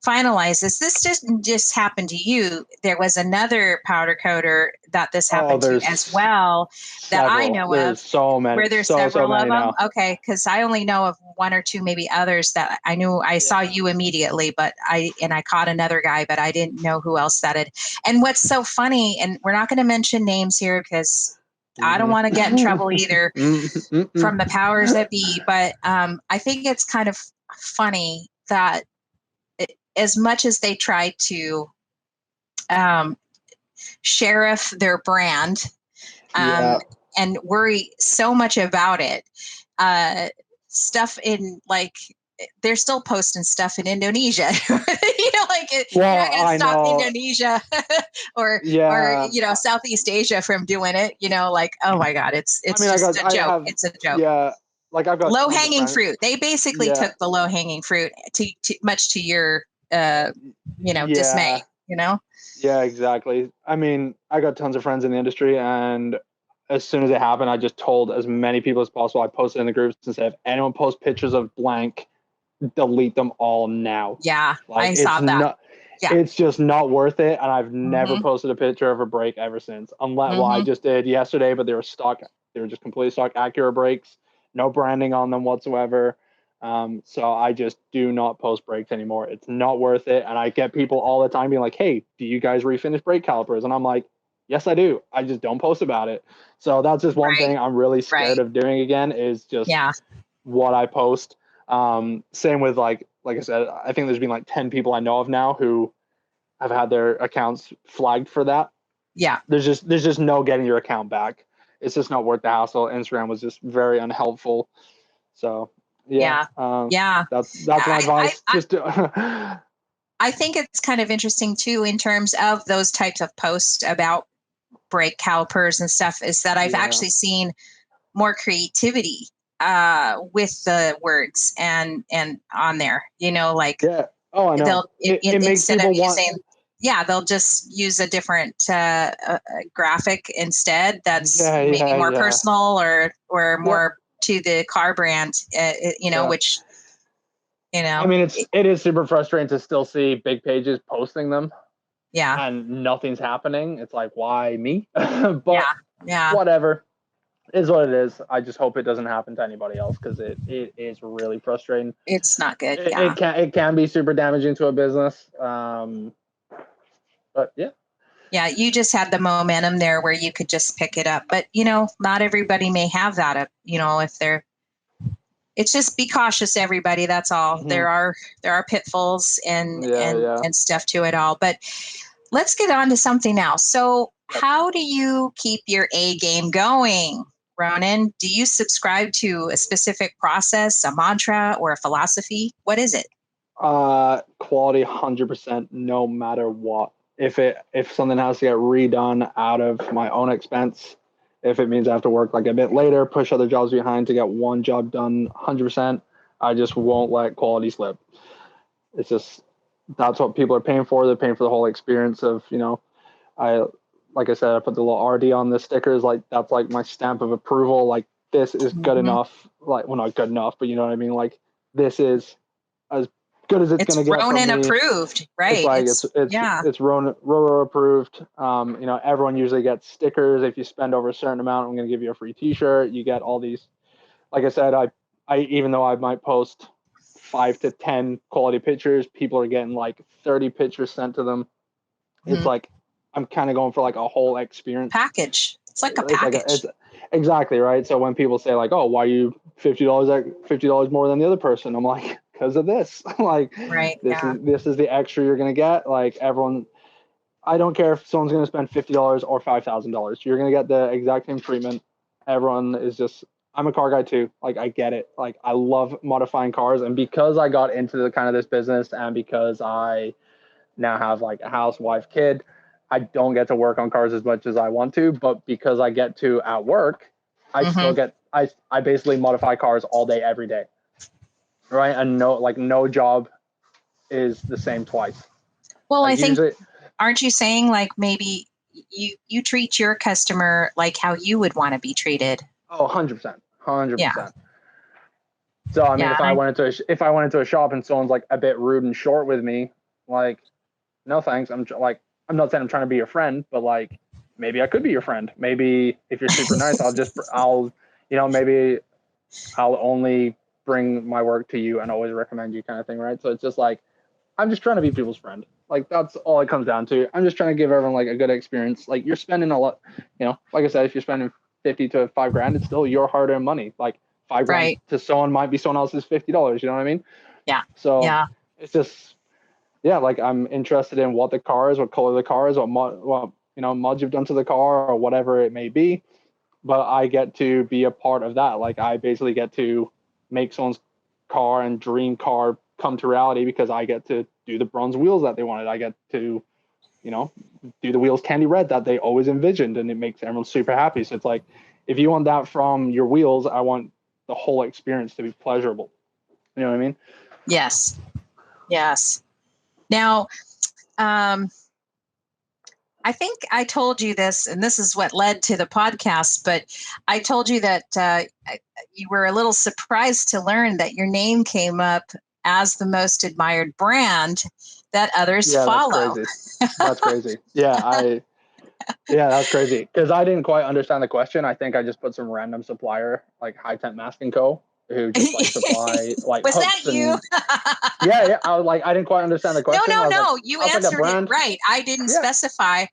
finalize this didn't just happen to you. There was another powder coater that this Oh, happened to there's as well that I several. know There's of. so many, Were there so several of many them? now. Okay, because I only know of one or two, maybe others that I knew. I saw you immediately, but I caught another guy, but I didn't know who else that had. And what's so funny, and we're not going to mention names here because I don't want to get in trouble either from the powers that be. But I think it's kind of funny that as much as they try to um, sheriff their brand, Yeah. and worry so much about it, stuff in like they're still posting stuff in Indonesia. Like you're not Well, going to I stop know. Indonesia or Yeah. Southeast Asia from doing it. Like, oh my God, it's I mean, just a I joke. have, It's a joke. yeah, like I've got Low tons of hanging friends. fruit. They basically Yeah. took the low hanging fruit to much to your dismay. Yeah. You know. Yeah, exactly. I mean, I got tons of friends in the industry, and as soon as it happened, I just told as many people as possible. I posted in the groups and said, if anyone posts pictures of blank, delete them all now. Yeah, Like I saw that. Yeah. it's just not worth it. And I've never Mm-hmm. posted a picture of a brake ever since. Unless, well, I Mm-hmm. just did yesterday, but they were stock. They were just completely stock Acura brakes, no branding on them whatsoever. So I just do not post brakes anymore. It's not worth it. And I get people all the time being like, hey, do you guys refinish brake calipers? And I'm like, Yes, I do. I just don't post about it. So that's just one Right. thing I'm really Right. scared of doing again, is just Yeah. what I post. Same with like I said, I think there's been like 10 people I know of now who have had their accounts flagged for that. Yeah. There's just no getting your account back. It's just not worth the hassle. Instagram was just very unhelpful. So yeah, Yeah. Yeah. that's my advice. Just I think it's kind of interesting too, in terms of those types of posts about brake calipers and stuff, is that I've yeah, actually seen more creativity with the words and on there, like yeah. Oh, I know. It makes instead of people want. using, yeah, they'll just use a different graphic instead, that's Yeah, maybe yeah, more yeah. personal or Yep. more to the car brand, Yeah. which I mean, it is super frustrating to still see big pages posting them yeah, and nothing's happening. It's like, why me? But yeah, yeah, whatever, is what it is. I just hope it doesn't happen to anybody else, because it is really frustrating. it's not good. It, Yeah. it can be super damaging to a business. But yeah. Yeah, you just had the momentum there where you could just pick it up. But, not everybody may have that. If they're, it's just be cautious, everybody. That's all. Mhm. There are pitfalls and Yeah, and yeah. and stuff to it all. But let's get on to something else. So, Yep. how do you keep your A game going, Ronan? Do you subscribe to a specific process, a mantra, or a philosophy? What is it? Quality 100%, no matter what. If something has to get redone out of my own expense, if it means I have to work like a bit later, push other jobs behind to get one job done 100%, I just won't let quality slip. It's just, that's what people are paying for. They're paying for the whole experience of, I like I said, I put the little RD on the stickers, like that's like my stamp of approval. Like, this is good Mhm. enough. Like, well, not good enough, but you know what I mean. Like, this is as good as it's It's gonna get from Ronan me. approved, It's right? like it's RoRo approved. Everyone usually gets stickers. If you spend over a certain amount, I'm gonna give you a free T-shirt. You get all these. Like I said, I even though I might post 5 to 10 quality pictures, people are getting like 30 pictures sent to them. It's Mhm. like I'm kind of going for like a whole experience. Package. It's like a It's package. exactly right. So when people say like, "Oh, why are you $50 more than the other person?" I'm like, "Because of this. Like, Right. Yeah. this is the extra you're gonna get. Like, everyone. I don't care if someone's gonna spend $50 or $5,000. You're gonna get the exact same treatment. Everyone is just. I'm a car guy too. Like, I get it. Like, I love modifying cars, and because I got into the kind of this business, and because I now have like a house, wife, kid, I don't get to work on cars as much as I want to, but because I get to at work, I still Hmm. get I basically modify cars all day every day. Right? And no job is the same twice. Well, I Like, think, usually, aren't you saying like maybe you treat your customer like how you would want to be treated? 100%. Yeah. 100%. So I mean, Yeah. And if I went into a shop and someone's like a bit rude and short with me, like, no thanks. I'm not saying I'm trying to be your friend, but like, maybe I could be your friend. Maybe if you're super nice, maybe I'll only bring my work to you and always recommend you, kind of thing, right? So it's just like, I'm just trying to be people's friend. Like, that's all it comes down to. I'm just trying to give everyone like a good experience. Like, you're spending a lot, like I said, if you're spending 50 to $5 grand, it's still your hard-earned money. Like, 5 grand right. to someone might be someone else's $50. You know what I mean? Yeah. So Yeah. it's just, yeah, like, I'm interested in what the car is, what color the car is, what mods you've done to the car or whatever it may be. But I get to be a part of that. Like, I basically get to make someone's car and dream car come to reality, because I get to do the bronze wheels that they wanted. I get to, do the wheels candy red that they always envisioned, and it makes everyone super happy. So it's like, if you want that from your wheels, I want the whole experience to be pleasurable. You know what I mean? Yes. Yes. Now, um, I think I told you this, and this is what led to the podcast, but I told you that you were a little surprised to learn that your name came up as the most admired brand that others Yeah, that's follow. crazy. That's crazy. Yeah, that's crazy, because I didn't quite understand the question. I think I just put some random supplier like High Temp Mask and Co. who just like supply like Was that hooks you? and yeah. I was like, I didn't quite understand the No, question. no, I was like, no. You a answered it brand. right. I didn't Yeah, specify.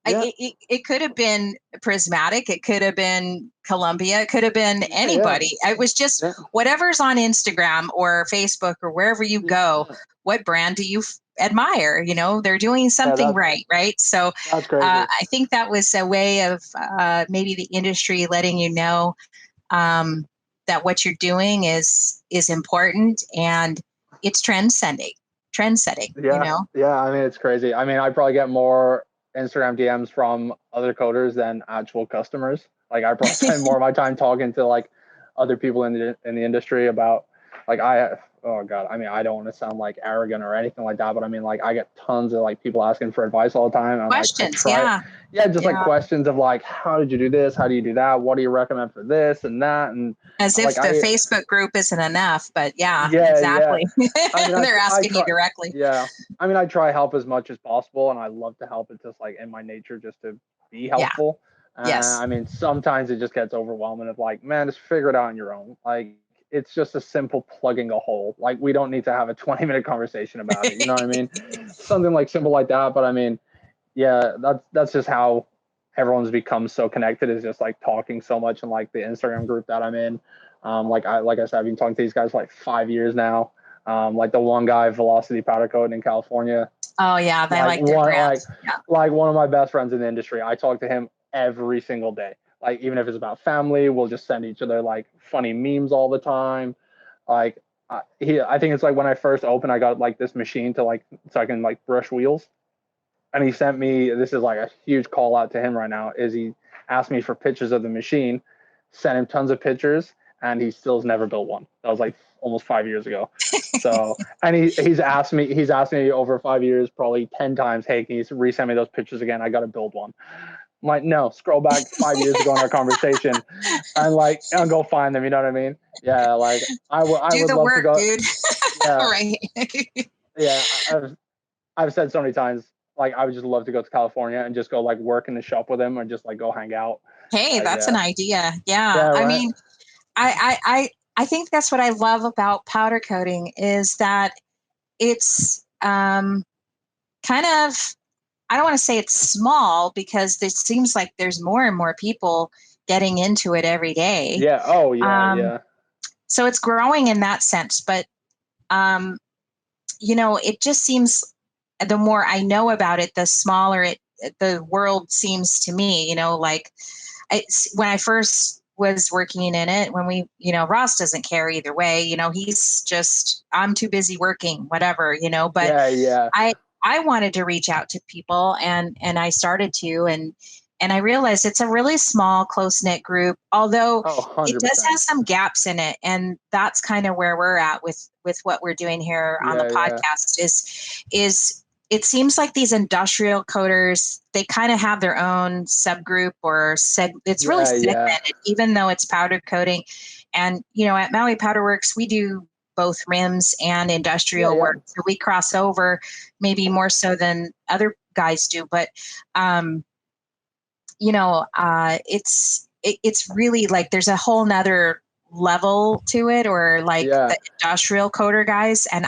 Yeah. It could have been Prismatic. It could have been Columbia. It could have been Yeah. anybody. It was just Yeah. whatever's on Instagram or Facebook or wherever you go. Yeah. What brand do you admire? They're doing Yeah, something right? So that's crazy. I think that was a way of maybe the industry letting you know that what you're doing is important and it's trend setting. Yeah, yeah. I mean, it's crazy. I mean, I probably get more Instagram DMs from other coders than actual customers. Like, I probably spend more of my time talking to like other people in the industry about like oh god. I mean, I don't want to sound like arrogant or anything like that, but I mean, like, I get tons of like people asking for advice all the time, and like I Questions, try, yeah. yeah, just like Yeah. questions of like, how did you do this? How do you do that? What do you recommend for this and that? And As like if the Facebook group isn't enough, but yeah, yeah. exactly. I mean, They're I asking you try. directly. Yeah, I mean, I try help as much as possible, and I love to help. It's just like in my nature, just to be Yeah. helpful. Yes. I mean, sometimes it just gets overwhelming. Of like, man, just figure it out on your own. Like, it's just a simple plugging a hole. Like, we don't need to have a 20-minute conversation about it. You know what I mean? Something like simple like that. But I mean, yeah, that's just how everyone's become so connected. Is just like talking so much in like the Instagram group that I'm in. Like I said, I've been talking to these guys for like 5 years now. Like the one guy, Velocity Powder Coat in California. Oh yeah, they Like like their one, brands. Yeah. like one of my best friends in the industry. I talk to him every single day. Like even if it's about family, we'll just send each other like funny memes all the time. Like I think it's like when I first opened, I got like this machine to like so I can like brush wheels, and he sent me. This is like a huge call out to him right now. Is he asked me for pictures of the machine, sent him tons of pictures, and he still has never built one. That was like almost 5 years ago. So, and he's asked me over 5 years, probably 10 times, hey, can you resend me those pictures again? I got to build one. I'm like, no, scroll back 5 years ago in our conversation, and like, I'll go find them. You know what I mean? Yeah, like I Do would the love to work, go. dude. Yeah, Right. yeah. I've said so many times, like I would just love to go to California and just go like work in the shop with him, or just like go hang out. Hey, that's an Yeah, idea. Yeah. yeah, I right. mean, I think that's what I love about powder coating is that it's kind of, I don't want to say it's small because it seems like there's more and more people getting into it every day. Yeah. Oh, yeah, Um, yeah, so it's growing in that sense, but um, it just seems the more I know about it, the smaller the world seems to me. Like when I first was working in it, when Ross doesn't care either way. He's just, I'm too busy working, whatever. But yeah, yeah. I I wanted to reach out to people, and I started to, and I realized it's a really small, close knit group, although Oh, it does 100%. have some gaps in it, and that's kind of where we're at with what we're doing here on the Yeah, yeah, podcast. Is it seems like these industrial coders, they kind of have their own subgroup it's really yeah, yeah, segmented, even though it's powder coating. And at Maui Powder Works, we do both rims and yeah, industrial yeah, work, so we cross over maybe more so than other guys do. But um, it's really like there's a whole nother level to it, or like yeah, the industrial coder guys, and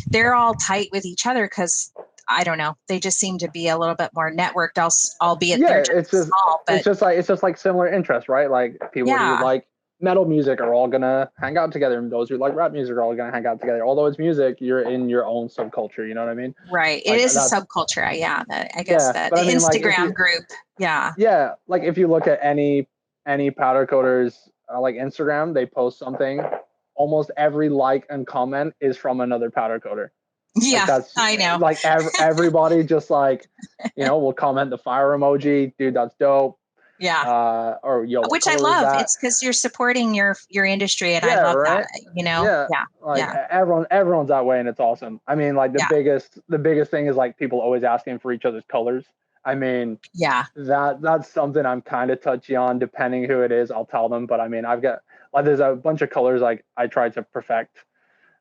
they're all tight with each other because I don't know, they just seem to be a little bit more networked, albeit yeah. they're just small. But It's just like similar interests, right? Like people who yeah, like metal music are all gonna hang out together, and those who like rap music are all gonna hang out together. Although it's music, you're in your own subculture. You know what I mean? right, it Like is a that's subculture. Yeah, I guess yeah. that But the I mean, like if you Instagram group. Yeah. yeah, like if you look at any powder coaters like Instagram, they post something. Almost every like and comment is from another powder coater. Like Yeah, that's I know. like everybody just like will comment the fire emoji, dude. That's dope. Yeah, Or yo, what which I color was love. that? It's because you're supporting your industry, and I Yeah, love that. right. Yeah, Yeah, like yeah, everyone's that way, and it's awesome. I mean, like yeah, the biggest thing is like people always asking for each other's colors. I mean, yeah. that's something I'm kind of touchy on. Depending who it is, I'll tell them. But I mean, I've got like there's a bunch of colors like I try to perfect.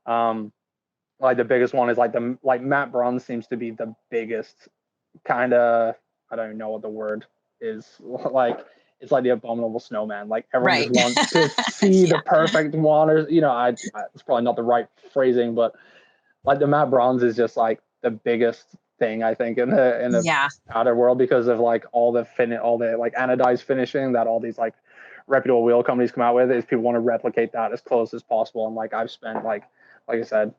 Um, like the biggest one is like the like matte bronze seems to be the biggest kind of. I don't even know what the word is. Like it's like the abominable snowman. Like everyone just Right. wants to see the Yeah. perfect one, or it's probably not the right phrasing, but like the matte bronze is just like the biggest thing, I think, in the powder world, because of like all the like anodized finishing that all these like reputable wheel companies come out with. Is people want to replicate that as close as possible. And like I've spent like I said,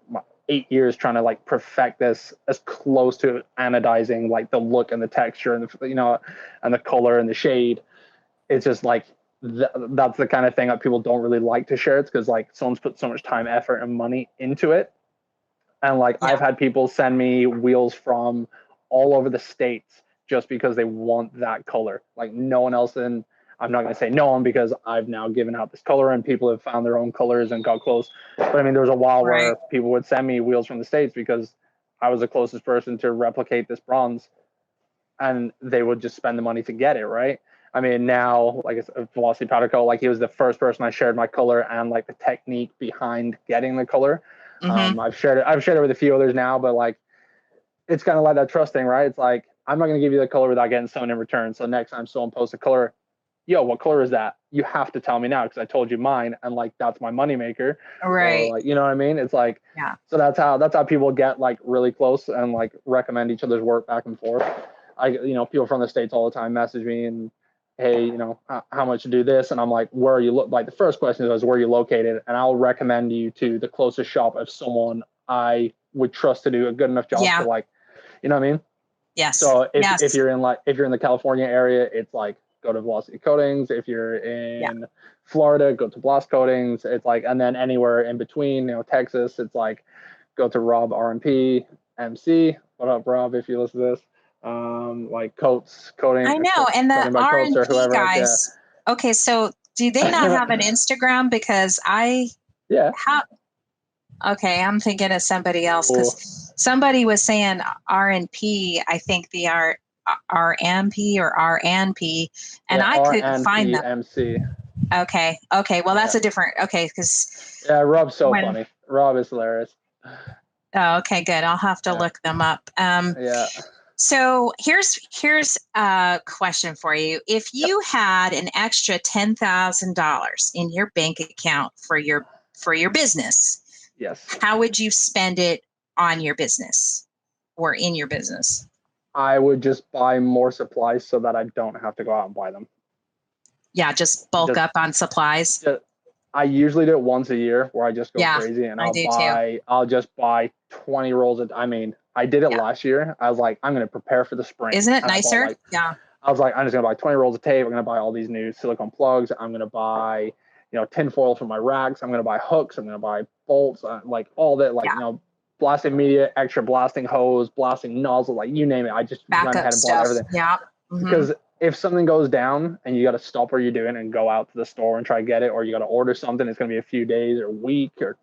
8 years trying to like perfect this as close to anodizing like the look and the texture and the, and the color and the shade. It's just like that's the kind of thing that people don't really like to share. It's because like someone's put so much time, effort, and money into it. And like I've had people send me wheels from all over the states just because they want that color. Like no one else in, I'm not going to say no one, because I've now given out this color and people have found their own colors and got close. But I mean, there was a while where people would send me wheels from the States because I was the closest person to replicate this bronze, and they would just spend the money to get it. Right. I mean, now, like Velocity Powder Coat, like he was the first person I shared my color and like the technique behind getting the color. I've shared it with a few others now, but like, it's kind of like that trust thing, right? It's like, I'm not going to give you the color without getting someone in return. So next time someone posts a color, yo, what color is that? You have to tell me now, because I told you mine, and like that's my moneymaker. Right. So, like, you know what I mean? It's like, so that's how people get like really close and like recommend each other's work back and forth. People from the States all the time message me and, hey, how much to do this? And I'm like, where are you? Like the first question is, where are you located? And I'll recommend you to the closest shop of someone I would trust to do a good enough job to, like, you know what I mean? Yes. So if you're in the California area, it's like, go to Velocity Coatings. If you're in Florida, go to Blast Coatings. It's like, and then anywhere in between, Texas, it's like, go to Rob R&P MC. What up, Rob? If you listen to this, like Coates Coating. I know, and the R&P guys. Yeah. Okay, so do they not have an Instagram? Because okay, I'm thinking of somebody else, because somebody was saying R&P. I think the RMP or RNP, and I couldn't find them. MC. Okay. Well, that's a different. Okay, because Rob's so funny. Rob is hilarious. Oh, okay, good. I'll have to look them up. So here's a question for you. If you had an extra $10,000 in your bank account for your business, yes, how would you spend it on your business or in your business? I would just buy more supplies so that I don't have to go out and buy them. Yeah, just bulk up on supplies. I usually do it once a year where I just go crazy, and I'll just buy 20 rolls I did it last year. I was like, I'm going to prepare for the spring. Isn't it nicer? I was like, I'm just going to buy 20 rolls of tape. I'm going to buy all these new silicone plugs. I'm going to buy, tin foil for my racks. I'm going to buy hooks. I'm going to buy bolts, like all that, blasting media, extra blasting hose, blasting nozzle, like you name it. I just went ahead and bought everything. Yeah. Because if something goes down and you got to stop what you're doing and go out to the store and try to get it, or you got to order something, it's going to be a few days or a week or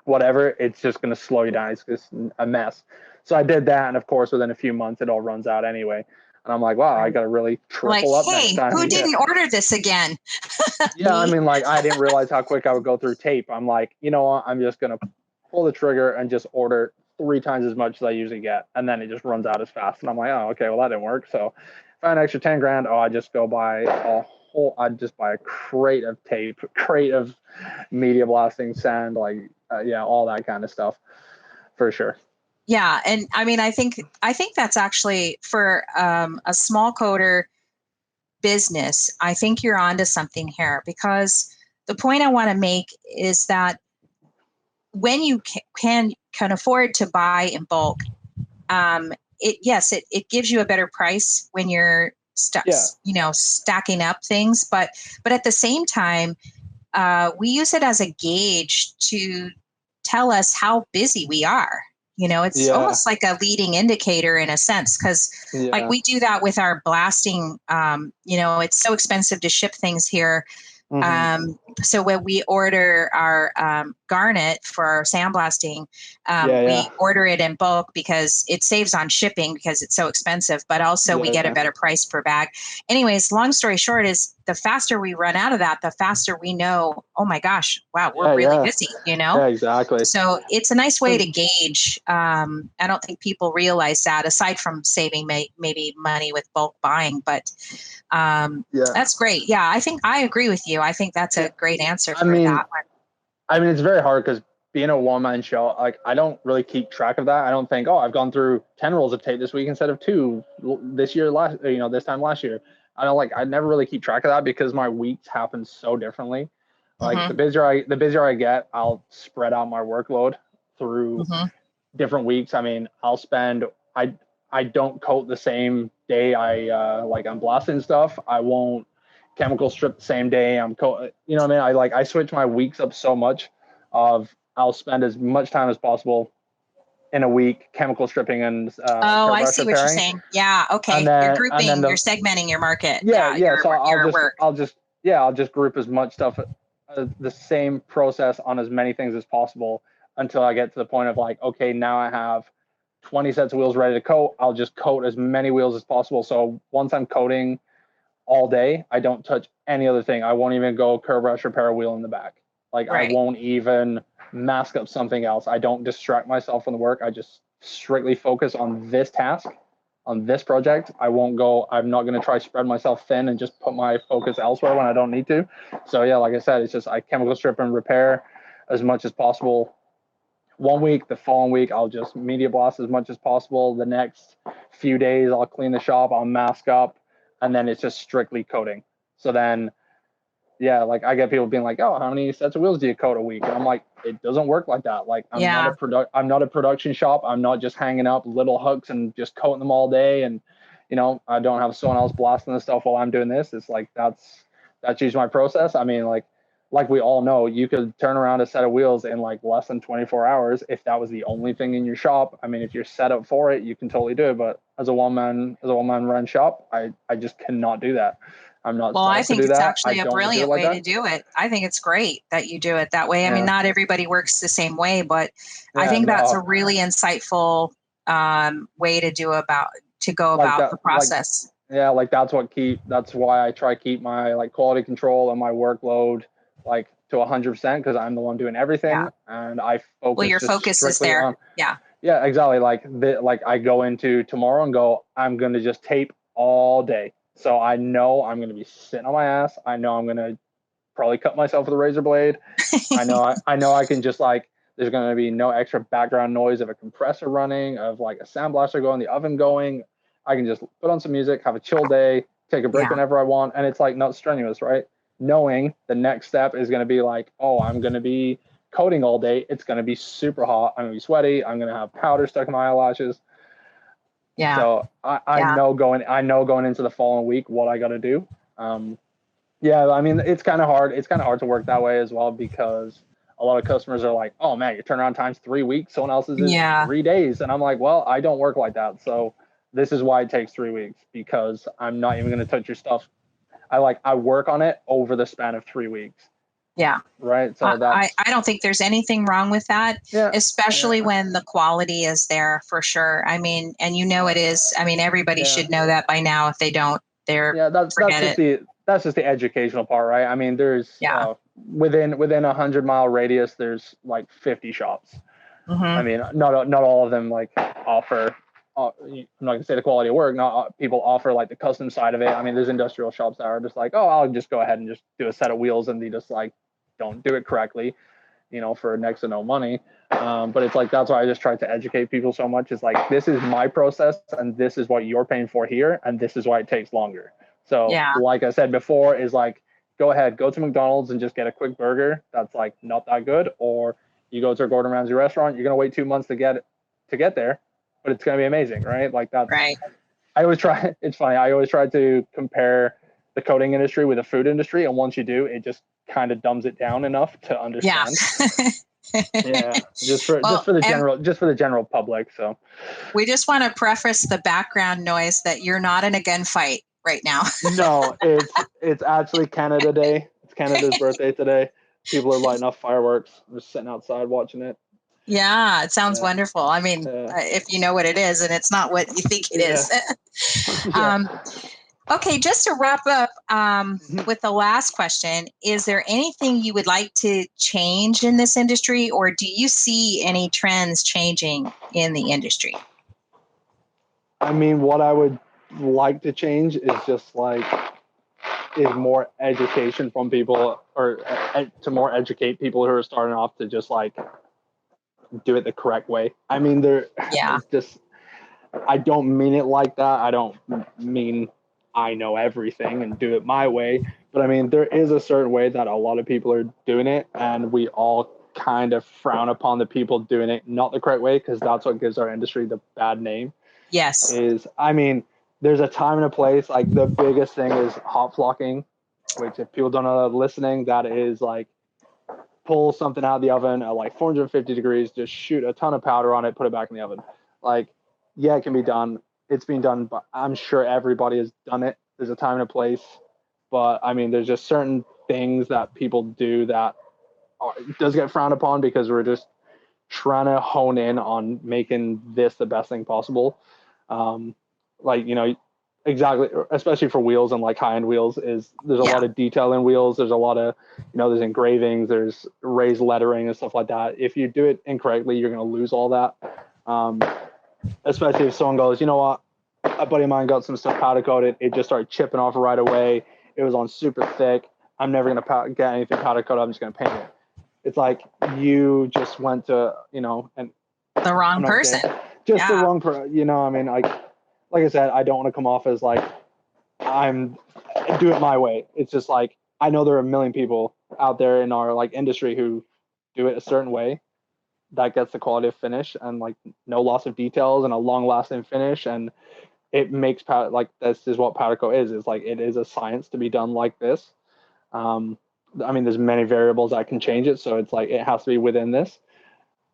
whatever. It's just going to slow you down. It's just a mess. So I did that. And of course, within a few months, it all runs out anyway. And I'm like, wow, I got to really triple up next time. Who didn't order this again? I mean, like, I didn't realize how quick I would go through tape. I'm like, you know what? I'm just going to pull the trigger and just order 3 times as much as I usually get. And then it just runs out as fast. And I'm like, oh, okay, well, that didn't work. So if I had an extra 10 grand, I just go buy I'd just buy a crate of tape, crate of media blasting, sand, like, all that kind of stuff for sure. Yeah. And I mean, I think that's actually for a small coder business. I think you're onto something here, because the point I want to make is that when you can afford to buy in bulk, it gives you a better price when you're stacking up things. But at the same time, we use it as a gauge to tell us how busy we are. It's almost like a leading indicator in a sense, because like we do that with our blasting. It's so expensive to ship things here. So when we order our garnet for our sandblasting, we order it in bulk because it saves on shipping because it's so expensive, but also we get a better price per bag. Anyways, long story short is the faster we run out of that, the faster we know, oh my gosh, wow, we're really busy, Yeah, exactly. So it's a nice way to gauge. I don't think people realize that, aside from saving maybe money with bulk buying, but that's great. Yeah, I think I agree with you. I think that's a great answer for that one. I mean, it's very hard because being a one-man show, like I don't really keep track of that. I don't think, oh, I've gone through 10 rolls of tape this week instead of 2 this year, this time last year. I never really keep track of that because my weeks happen so differently. Like Mm-hmm. the busier I get, I'll spread out my workload through Mm-hmm. different weeks. I mean, I don't coat the same day I'm blasting stuff. I won't chemical strip the same day I'm you know what I mean? I switch my weeks up so much of I'll spend as much time as possible in a week chemical stripping and Oh, curb I brush see what you're repairing. saying. Yeah. And Okay. You're then grouping, you're segmenting your market. yeah, Yeah. yeah. So Your work. I'll just group as much stuff, the same process on as many things as possible until I get to the point of like, okay, now I have 20 sets of wheels ready to coat. I'll just coat as many wheels as possible. So once I'm coating all day, I don't touch any other thing. I won't even go curb brush repair a wheel in the back. Like I Right. won't even mask up something else. I don't distract myself from the work. I just strictly focus on this task, on this project. I'm not going to try spread myself thin and just put my focus elsewhere when I don't need to. So yeah, like I said, it's just I chemical strip and repair as much as possible. One week, the following week, I'll just media blast as much as possible. The next few days, I'll clean the shop, I'll mask up, and then it's just strictly coating. So then, yeah, like I get people being like, "Oh, how many sets of wheels do you coat a week?" And I'm like, "It doesn't work like that. Like Yeah. I'm not a production shop. I'm not just hanging up little hooks and just coating them all day. And I don't have someone else blasting the stuff while I'm doing this. It's like that's usually my process. I mean, like we all know, you could turn around a set of wheels in like less than 24 hours if that was the only thing in your shop. I mean, if you're set up for it, you can totally do it. But as a one man run shop, I just cannot do that. I'm not Well, set I up to think do it's that. I actually a don't do it brilliant like way to that. do it. I think it's great that you do it that way. I mean, Yeah. not everybody works the same way, but I Yeah. think that's a No. really insightful way to go Like about that. the Like process. yeah. Like that's why I try to keep my like quality control and my workload like to 100% because I'm the one doing Yeah. everything and I Well, focus your just focus is strictly there. on. Yeah. Yeah, exactly. Like I go into tomorrow and go, I'm gonna just tape all day. So I know I'm gonna be sitting on my ass. I know I'm gonna probably cut myself with a razor blade. I know I can just like there's gonna be no extra background noise of a compressor running, of like a sandblaster going, the oven going. I can just put on some music, have a chill day, take a break Yeah. whenever I want, and it's like not strenuous, right? Knowing the next step is gonna be like, oh, I'm gonna be coating all day. It's gonna be super hot. I'm gonna be sweaty. I'm gonna have powder stuck in my eyelashes. Yeah. So I Yeah. know going into the following week what I got to do. Um, yeah, I mean it's kind of hard. It's kind of hard to work that way as well because a lot of customers are like, "Oh man, your turnaround time's 3 weeks. Someone else's is Yeah. 3 days," and I'm like, "Well, I don't work like that. So this is why it takes 3 weeks because I'm not even going to touch your stuff. I work on it over the span of 3 weeks, Yeah. right? So that's I don't think there's anything wrong with that, yeah, especially yeah, when the quality is there for sure. I mean, and it is. I mean, everybody yeah. should know that by now. If they don't, they're Yeah, that's forget just it. the educational part, right? I mean, there's Yeah. within 100-mile radius, there's like 50 shops. I Hmm. mean, not all of them like offer. I'm not gonna say the quality of work. Not people offer like the custom side of it. I mean, there's industrial shops that are just like, oh, I'll just go ahead and just do a set of wheels, and they just like don't do it correctly, for next to no money. But it's like that's why I just try to educate people so much. It's like this is my process, and this is what you're paying for here, and this is why it takes longer. So, Yeah. like I said before, is like go ahead, go to McDonald's and just get a quick burger that's like not that good, or you go to a Gordon Ramsay restaurant, you're gonna wait 2 months to get there, but it's gonna be amazing, right? Like that's Right. I always try. It's funny. I always try to compare the coating industry with the food industry, and once you do, it just kind of dumbs it down enough to Yeah. understand. Yeah, Well, just for the general public. So we just want to preface the background noise that you're not in a gunfight right now. no, it's actually Canada Day. It's Canada's birthday today. People are lighting off fireworks. I'm just sitting outside watching it. Yeah, it sounds Yeah, wonderful. I mean, yeah, if you know what it is and it's not what you think it yeah, is. yeah. um, okay, just to wrap up Mhm. with the last question, is there anything you would like to change in this industry, or do you see any trends changing in the industry? I mean, what I would like to change is just like is more education from people or to more educate people who are starting off to just like do it the correct way. I mean, Yeah. it's just, I don't mean it like that. I don't mean I know everything and do it my way. But I mean, there is a certain way that a lot of people are doing it, and we all kind of frown upon the people doing it not the correct way, because that's what gives our industry the bad name. Yes. I mean, there's a time and a place. Like, the biggest thing is hot flocking, which, if people don't know that listening, that is like, pull something out of the oven at like 450 degrees, just shoot a ton of powder on it, put it back in the oven. Like, yeah, it can be done. It's been done, but I'm sure everybody has done it. There's a time and a place. But I mean, there's just certain things that people do that does get frowned upon, because we're just trying to hone in on making this the best thing possible. Like, exactly, especially for wheels and like high-end wheels, is there's a lot of detail in wheels. There's a lot of, there's engravings, there's raised lettering and stuff like that. If you do it incorrectly, you're going to lose all that. Especially if someone goes, you know what, a buddy of mine got some stuff powder coated, it just started chipping off right away. It was on super thick. I'm never going to get anything powder coated. I'm just going to paint it. It's like, you just went to, and the wrong person. The wrong person. I mean, like I said, I don't want to come off as like I'm do it my way. It's just like, I know there are a million people out there in our like industry who do it a certain way that gets the quality of finish and like no loss of details and a long lasting finish, and it makes powder, like, this is what powder coat is. It's like, it is a science to be done like this. I mean, there's many variables that can change it, so it's like, it has to be within this.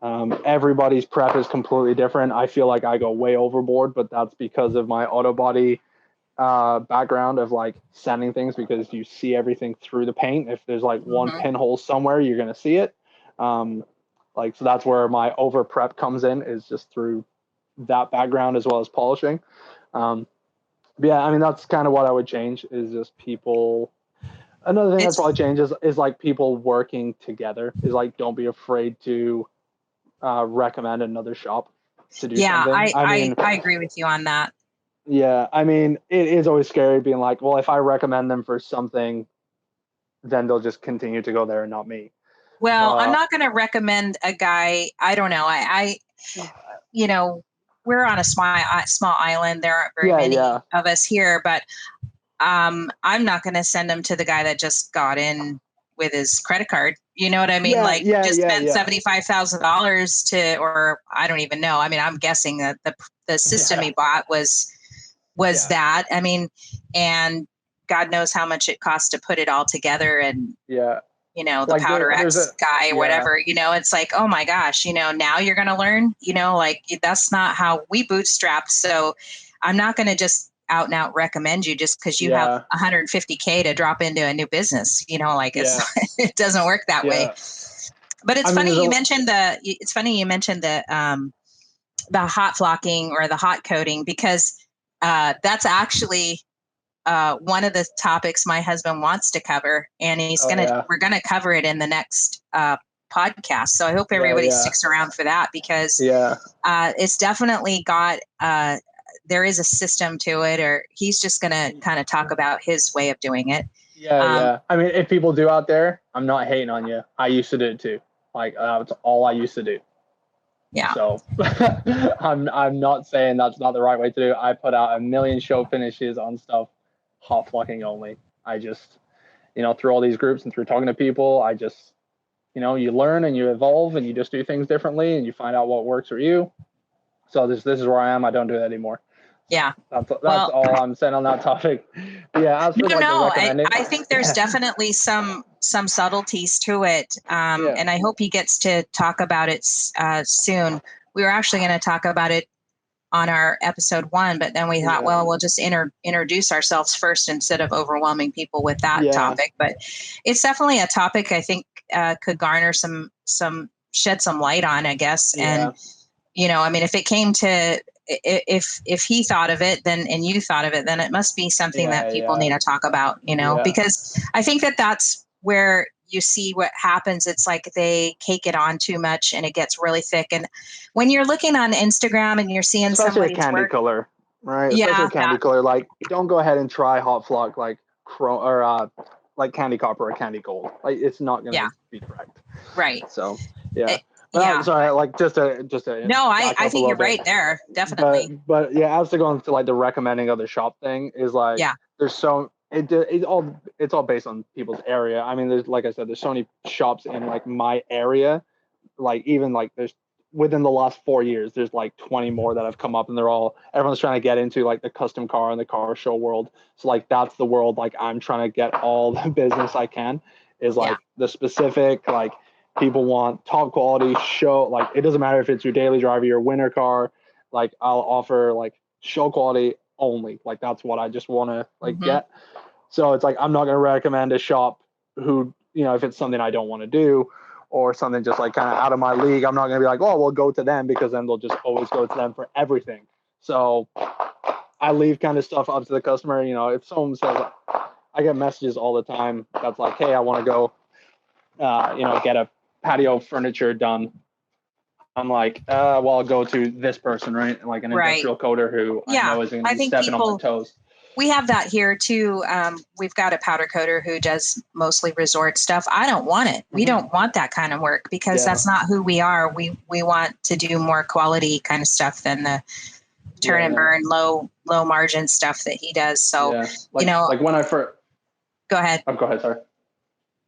Everybody's prep is completely different. I feel like I go way overboard, but that's because of my auto body background of like sanding things, because you see everything through the paint. If there's like one pinhole somewhere, you're going to see it. So that's where my over prep comes in, is just through that background as well as polishing. But yeah, I mean, that's kind of what I would change, is just people. Another thing that's probably changes is like people working together. Is like, don't be afraid to recommend another shop to do something. I agree with you on that. Yeah, I mean, it is always scary being like, well, if I recommend them for something, then they'll just continue to go there and not me. Well, I'm not going to recommend a guy. I don't know. We're on a small island. There aren't very many of us here, but I'm not going to send him to the guy that just got in with his credit card. You know what I mean? Spent $75,000 to, or I don't even know. I mean, I'm guessing that the system he bought was that. I mean, and God knows how much it costs to put it all together. And the like Powder X guy, whatever, it's like, oh my gosh, now you're going to learn, like, that's not how we bootstrapped. So I'm not going to just out and out recommend you just because you have $150K to drop into a new business, it doesn't work that way. But it's funny you mentioned the hot flocking or the hot coating, because that's actually one of the topics my husband wants to cover, and we're gonna cover it in the next podcast. So I hope everybody sticks around for that, because it's definitely got there is a system to it, or he's just gonna kind of talk about his way of doing it. I mean, if people do out there, I'm not hating on you. I used to do it too. Like, that's all I used to do. Yeah. So I'm not saying that's not the right way to do it. I put out a million show finishes on stuff hot flocking only. I just, through all these groups and through talking to people, I just, you learn and you evolve and you just do things differently and you find out what works for you. So this is where I am. I don't do that anymore. Yeah. That's all I'm saying on that topic. Yeah. As for I think there's definitely some subtleties to it. And I hope he gets to talk about it soon. We were actually going to talk about it on our episode 1, but then we thought, well, we'll just introduce ourselves first instead of overwhelming people with that topic. But it's definitely a topic I think could garner some shed some light on, I guess. And, I mean, if it came to, if he thought of it, then, and you thought of it, then it must be something that people need to talk about, because I think that's where you see what happens. It's like they cake it on too much and it gets really thick. And when you're looking on Instagram and you're seeing somebody's candy color, right? Especially candy color, like, don't go ahead and try hot flock like like candy copper or candy gold. Like, it's not going to be correct. Right. So, Yeah. Sorry, like just to No, back I up a think little you're bit. right there. Definitely. But yeah, as to go into like the recommending of the shop thing is like Yeah. there's it's all based on people's area. I mean, there's like I said, there's so many shops in like my area, like even like there's within the last 4 years, there's like 20 more that have come up, and everyone's trying to get into like the custom car and the car show world. So like that's the world like I'm trying to get all the business I can is Yeah. like the specific like people want top quality show, like it doesn't matter if it's your daily driver, your winter car, like I'll offer like show quality only. Like that's what I just want to like Hmm. get. So it's like I'm not going to recommend a shop who, if it's something I don't want to do or something just like kind of out of my league, I'm not going to be like, oh, we'll go to them, because then they'll just always go to them for everything. So I leave kind of stuff up to the customer. If someone says, I get messages all the time that's like, hey, I want to go, get a patio furniture done. I'm like, well, I'll go to this person, right? Like an Right. industrial coder who I Yeah. know isn't going I to be think stepping on my toes. we have that here too. We've got a powder coater who does mostly resort stuff. I don't want it. We don't want that kind of work because that's not who we are. We want to do more quality kind of stuff than the turn and burn low margin stuff that he does. So, like when I first go ahead. go ahead, sorry.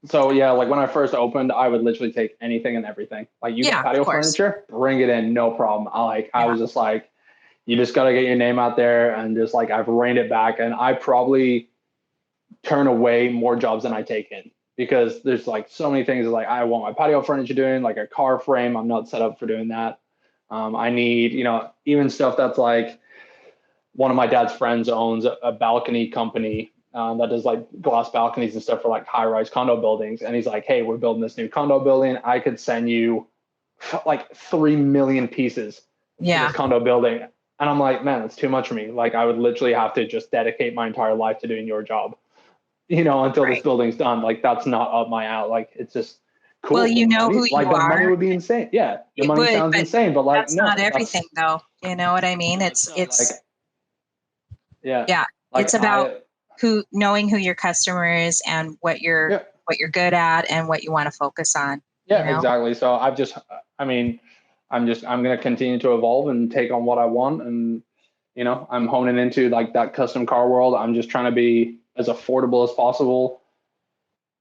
So yeah, like when I first opened, I would literally take anything and everything. Like you got patio furniture, bring it in, no problem. I was just like, you just got to get your name out there, and just like I've reined it back, and I probably turn away more jobs than I take in, because there's like so many things like I want my patio furniture doing, like a car frame. I'm not set up for doing that. I need, even stuff that's like one of my dad's friends owns a balcony company that does like glass balconies and stuff for like high-rise condo buildings. And he's like, hey, we're building this new condo building. I could send you like 3 million pieces to this condo building. And I'm like, man, that's too much for me. Like I would literally have to just dedicate my entire life to doing your job, until this building's done. Like that's not up my alley. Like it's just cool. Well, you know who like you the are. money would be insane. Yeah, the money sounds insane, but like that's not everything though. You know what I mean? It's like, yeah. Like it's about knowing who your customer is and what you're good at and what you want to focus on. Yeah, exactly. So I'm going to continue to evolve and take on what I want. And, I'm honing into like that custom car world. I'm just trying to be as affordable as possible,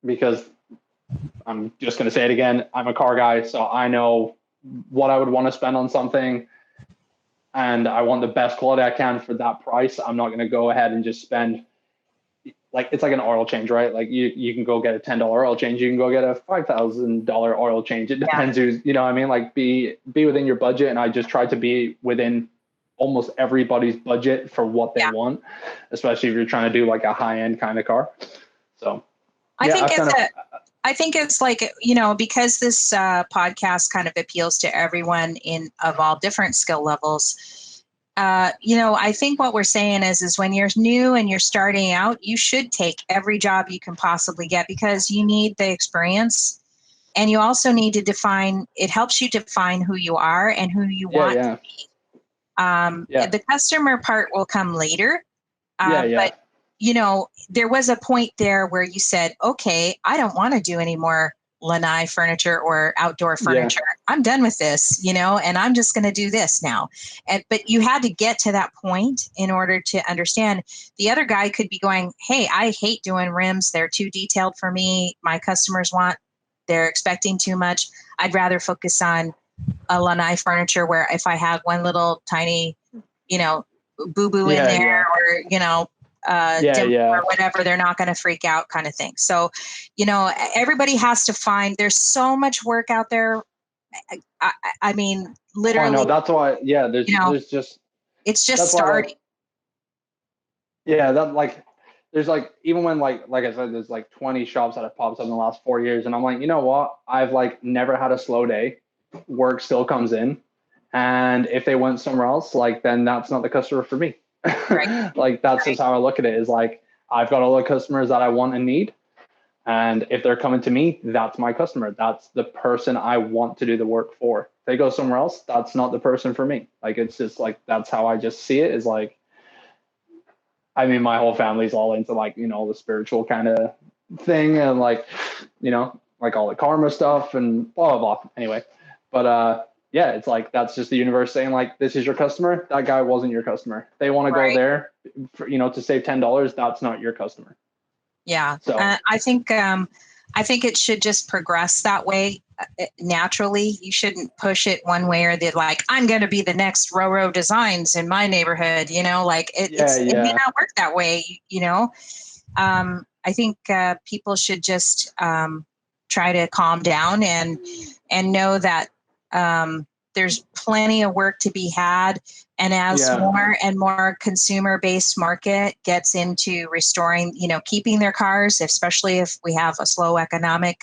because I'm just going to say it again. I'm a car guy, so I know what I would want to spend on something, and I want the best quality I can for that price. I'm not going to go ahead and just spend, like, it's like an oil change, right? Like you can go get a $10 oil change. You can go get a $5,000 oil change. It depends who's, I mean, like be within your budget. And I just try to be within almost everybody's budget for what they want, especially if you're trying to do like a high end kind of car. So I think it's like, because this podcast kind of appeals to everyone of all different skill levels. I think what we're saying is when you're new and you're starting out, you should take every job you can possibly get, because you need the experience, and you also need to it helps you define who you are and who you want to be. The customer part will come later. But there was a point there where you said, okay, I don't want to do any more lanai furniture or outdoor furniture. I'm done with this, and I'm just going to do this now. But you had to get to that point in order to understand. The other guy could be going, hey, I hate doing rims. They're too detailed for me. My customers they're expecting too much. I'd rather focus on a lanai furniture where if I have one little tiny, boo-boo in there, or, or whatever, they're not going to freak out, kind of thing. So, everybody has to find, there's so much work out there. I mean, literally. Oh, no, that's why, there's just, it's just starting. There's like, even when like I said, there's like 20 shops that have popped up in the last 4 years. And I'm like, you know what? I've like never had a slow day. Work still comes in. And if they went somewhere else, like, then that's not the customer for me. Right. Like, that's just how I look at it, is like, I've got all the customers that I want and need. And if they're coming to me, that's my customer. That's the person I want to do the work for. If they go somewhere else, that's not the person for me. Like, it's just like, that's how I just see it, is like, I mean, my whole family's all into like, the spiritual kind of thing, and like, like all the karma stuff and blah, blah, blah. Anyway, But yeah, it's like that's just the universe saying like, this is your customer. That guy wasn't your customer. They want to go there, for, to save $10. That's not your customer. Yeah. So I think it should just progress that way naturally. You shouldn't push it one way or the like, I'm going to be the next RoRo Designs in my neighborhood, like it may not work that way, I think people should just try to calm down and know that there's plenty of work to be had. And as more and more consumer-based market gets into restoring, keeping their cars, especially if we have a slow economic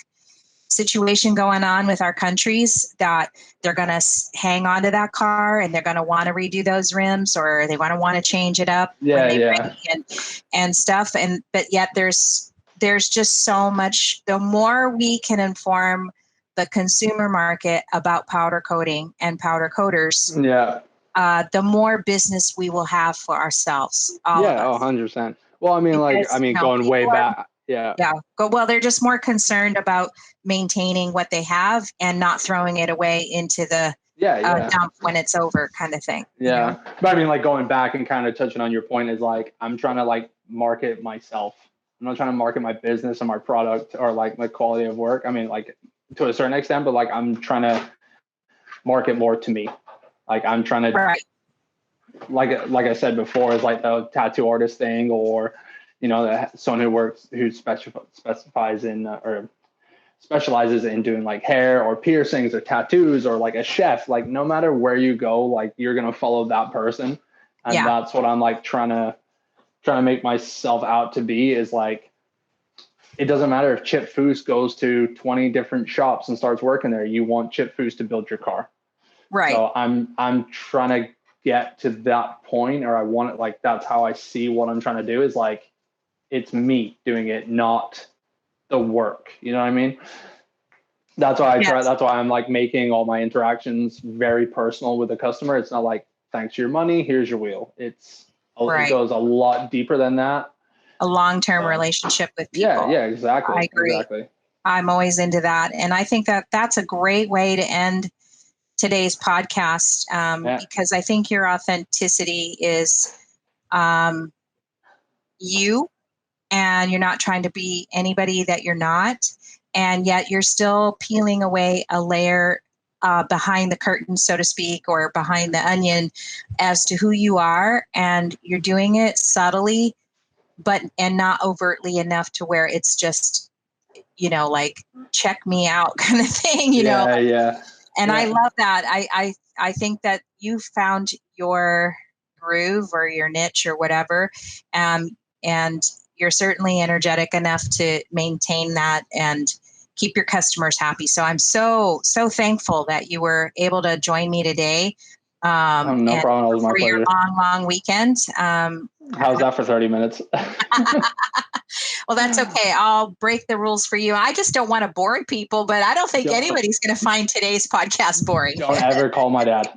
situation going on with our countries, that they're going to hang on to that car and they're going to want to redo those rims, or they want to change it up when they bring and stuff. But yet there's just so much. The more we can inform the consumer market about powder coating and powder coaters, the more business we will have for ourselves. All of us. 100%. Well, I mean, going way back. Well, they're just more concerned about maintaining what they have and not throwing it away into the dump when it's over, kind of thing. But I mean, like, going back and kind of touching on your point is like, I'm trying to like market myself. I'm not trying to market my business or my product or like my quality of work. I mean, like, to a certain extent, but like, I'm trying to market more to me. Like, I'm trying to, like I said before, is like the tattoo artist thing, or someone who specifies in or specializes in doing like hair or piercings or tattoos, or like a chef. Like, no matter where you go, like, you're gonna follow that person, and that's what I'm like trying to make myself out to be. Is like, it doesn't matter if Chip Foose goes to 20 different shops and starts working there. You want Chip Foose to build your car, right? So I'm trying to get to that point, or I want it, like, that's how I see what I'm trying to do, is like, it's me doing it, not the work. You know what I mean? That's why I try. That's why I'm like making all my interactions very personal with the customer. It's not like, thanks for your money, here's your wheel. It goes a lot deeper than that. A long-term relationship with people. Yeah, exactly. I agree. Exactly. I'm always into that. And I think that that's a great way to end today's podcast, because I think your authenticity is you, and you're not trying to be anybody that you're not. And yet you're still peeling away a layer behind the curtain, so to speak, or behind the onion, as to who you are. And you're doing it subtly, and not overtly enough to where it's just, like, check me out kind of thing, And I love that. I think that you found your groove or your niche or whatever. And you're certainly energetic enough to maintain that and keep your customers happy. So I'm so thankful that you were able to join me today. No problem. It was my pleasure. For your long weekend. How's that for 30 minutes? Well, that's okay. I'll break the rules for you. I just don't want to bore people, but I don't think anybody's going to find today's podcast boring. Don't ever call my dad.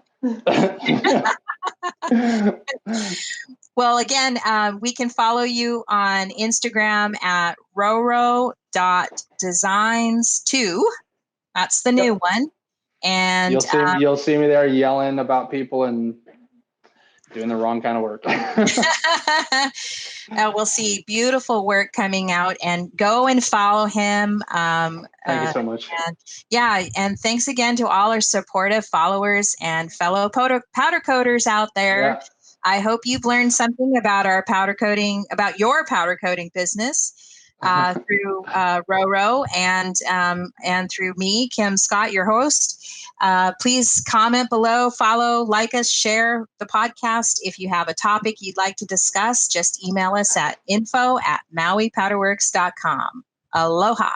Well, again, we can follow you on Instagram at RoRo.designs2. That's the new one. And you'll see me there yelling about people and doing the wrong kind of work. We'll see beautiful work coming out, and go and follow him. Thank you so much. And thanks again to all our supportive followers and fellow powder coaters out there. Yeah. I hope you've learned something about your powder coating business through RoRo and through me, Kim Scott, your host. Please comment below, follow, like us, share the podcast. If you have a topic you'd like to discuss, just email us at info@mauipowderworks.com. Aloha.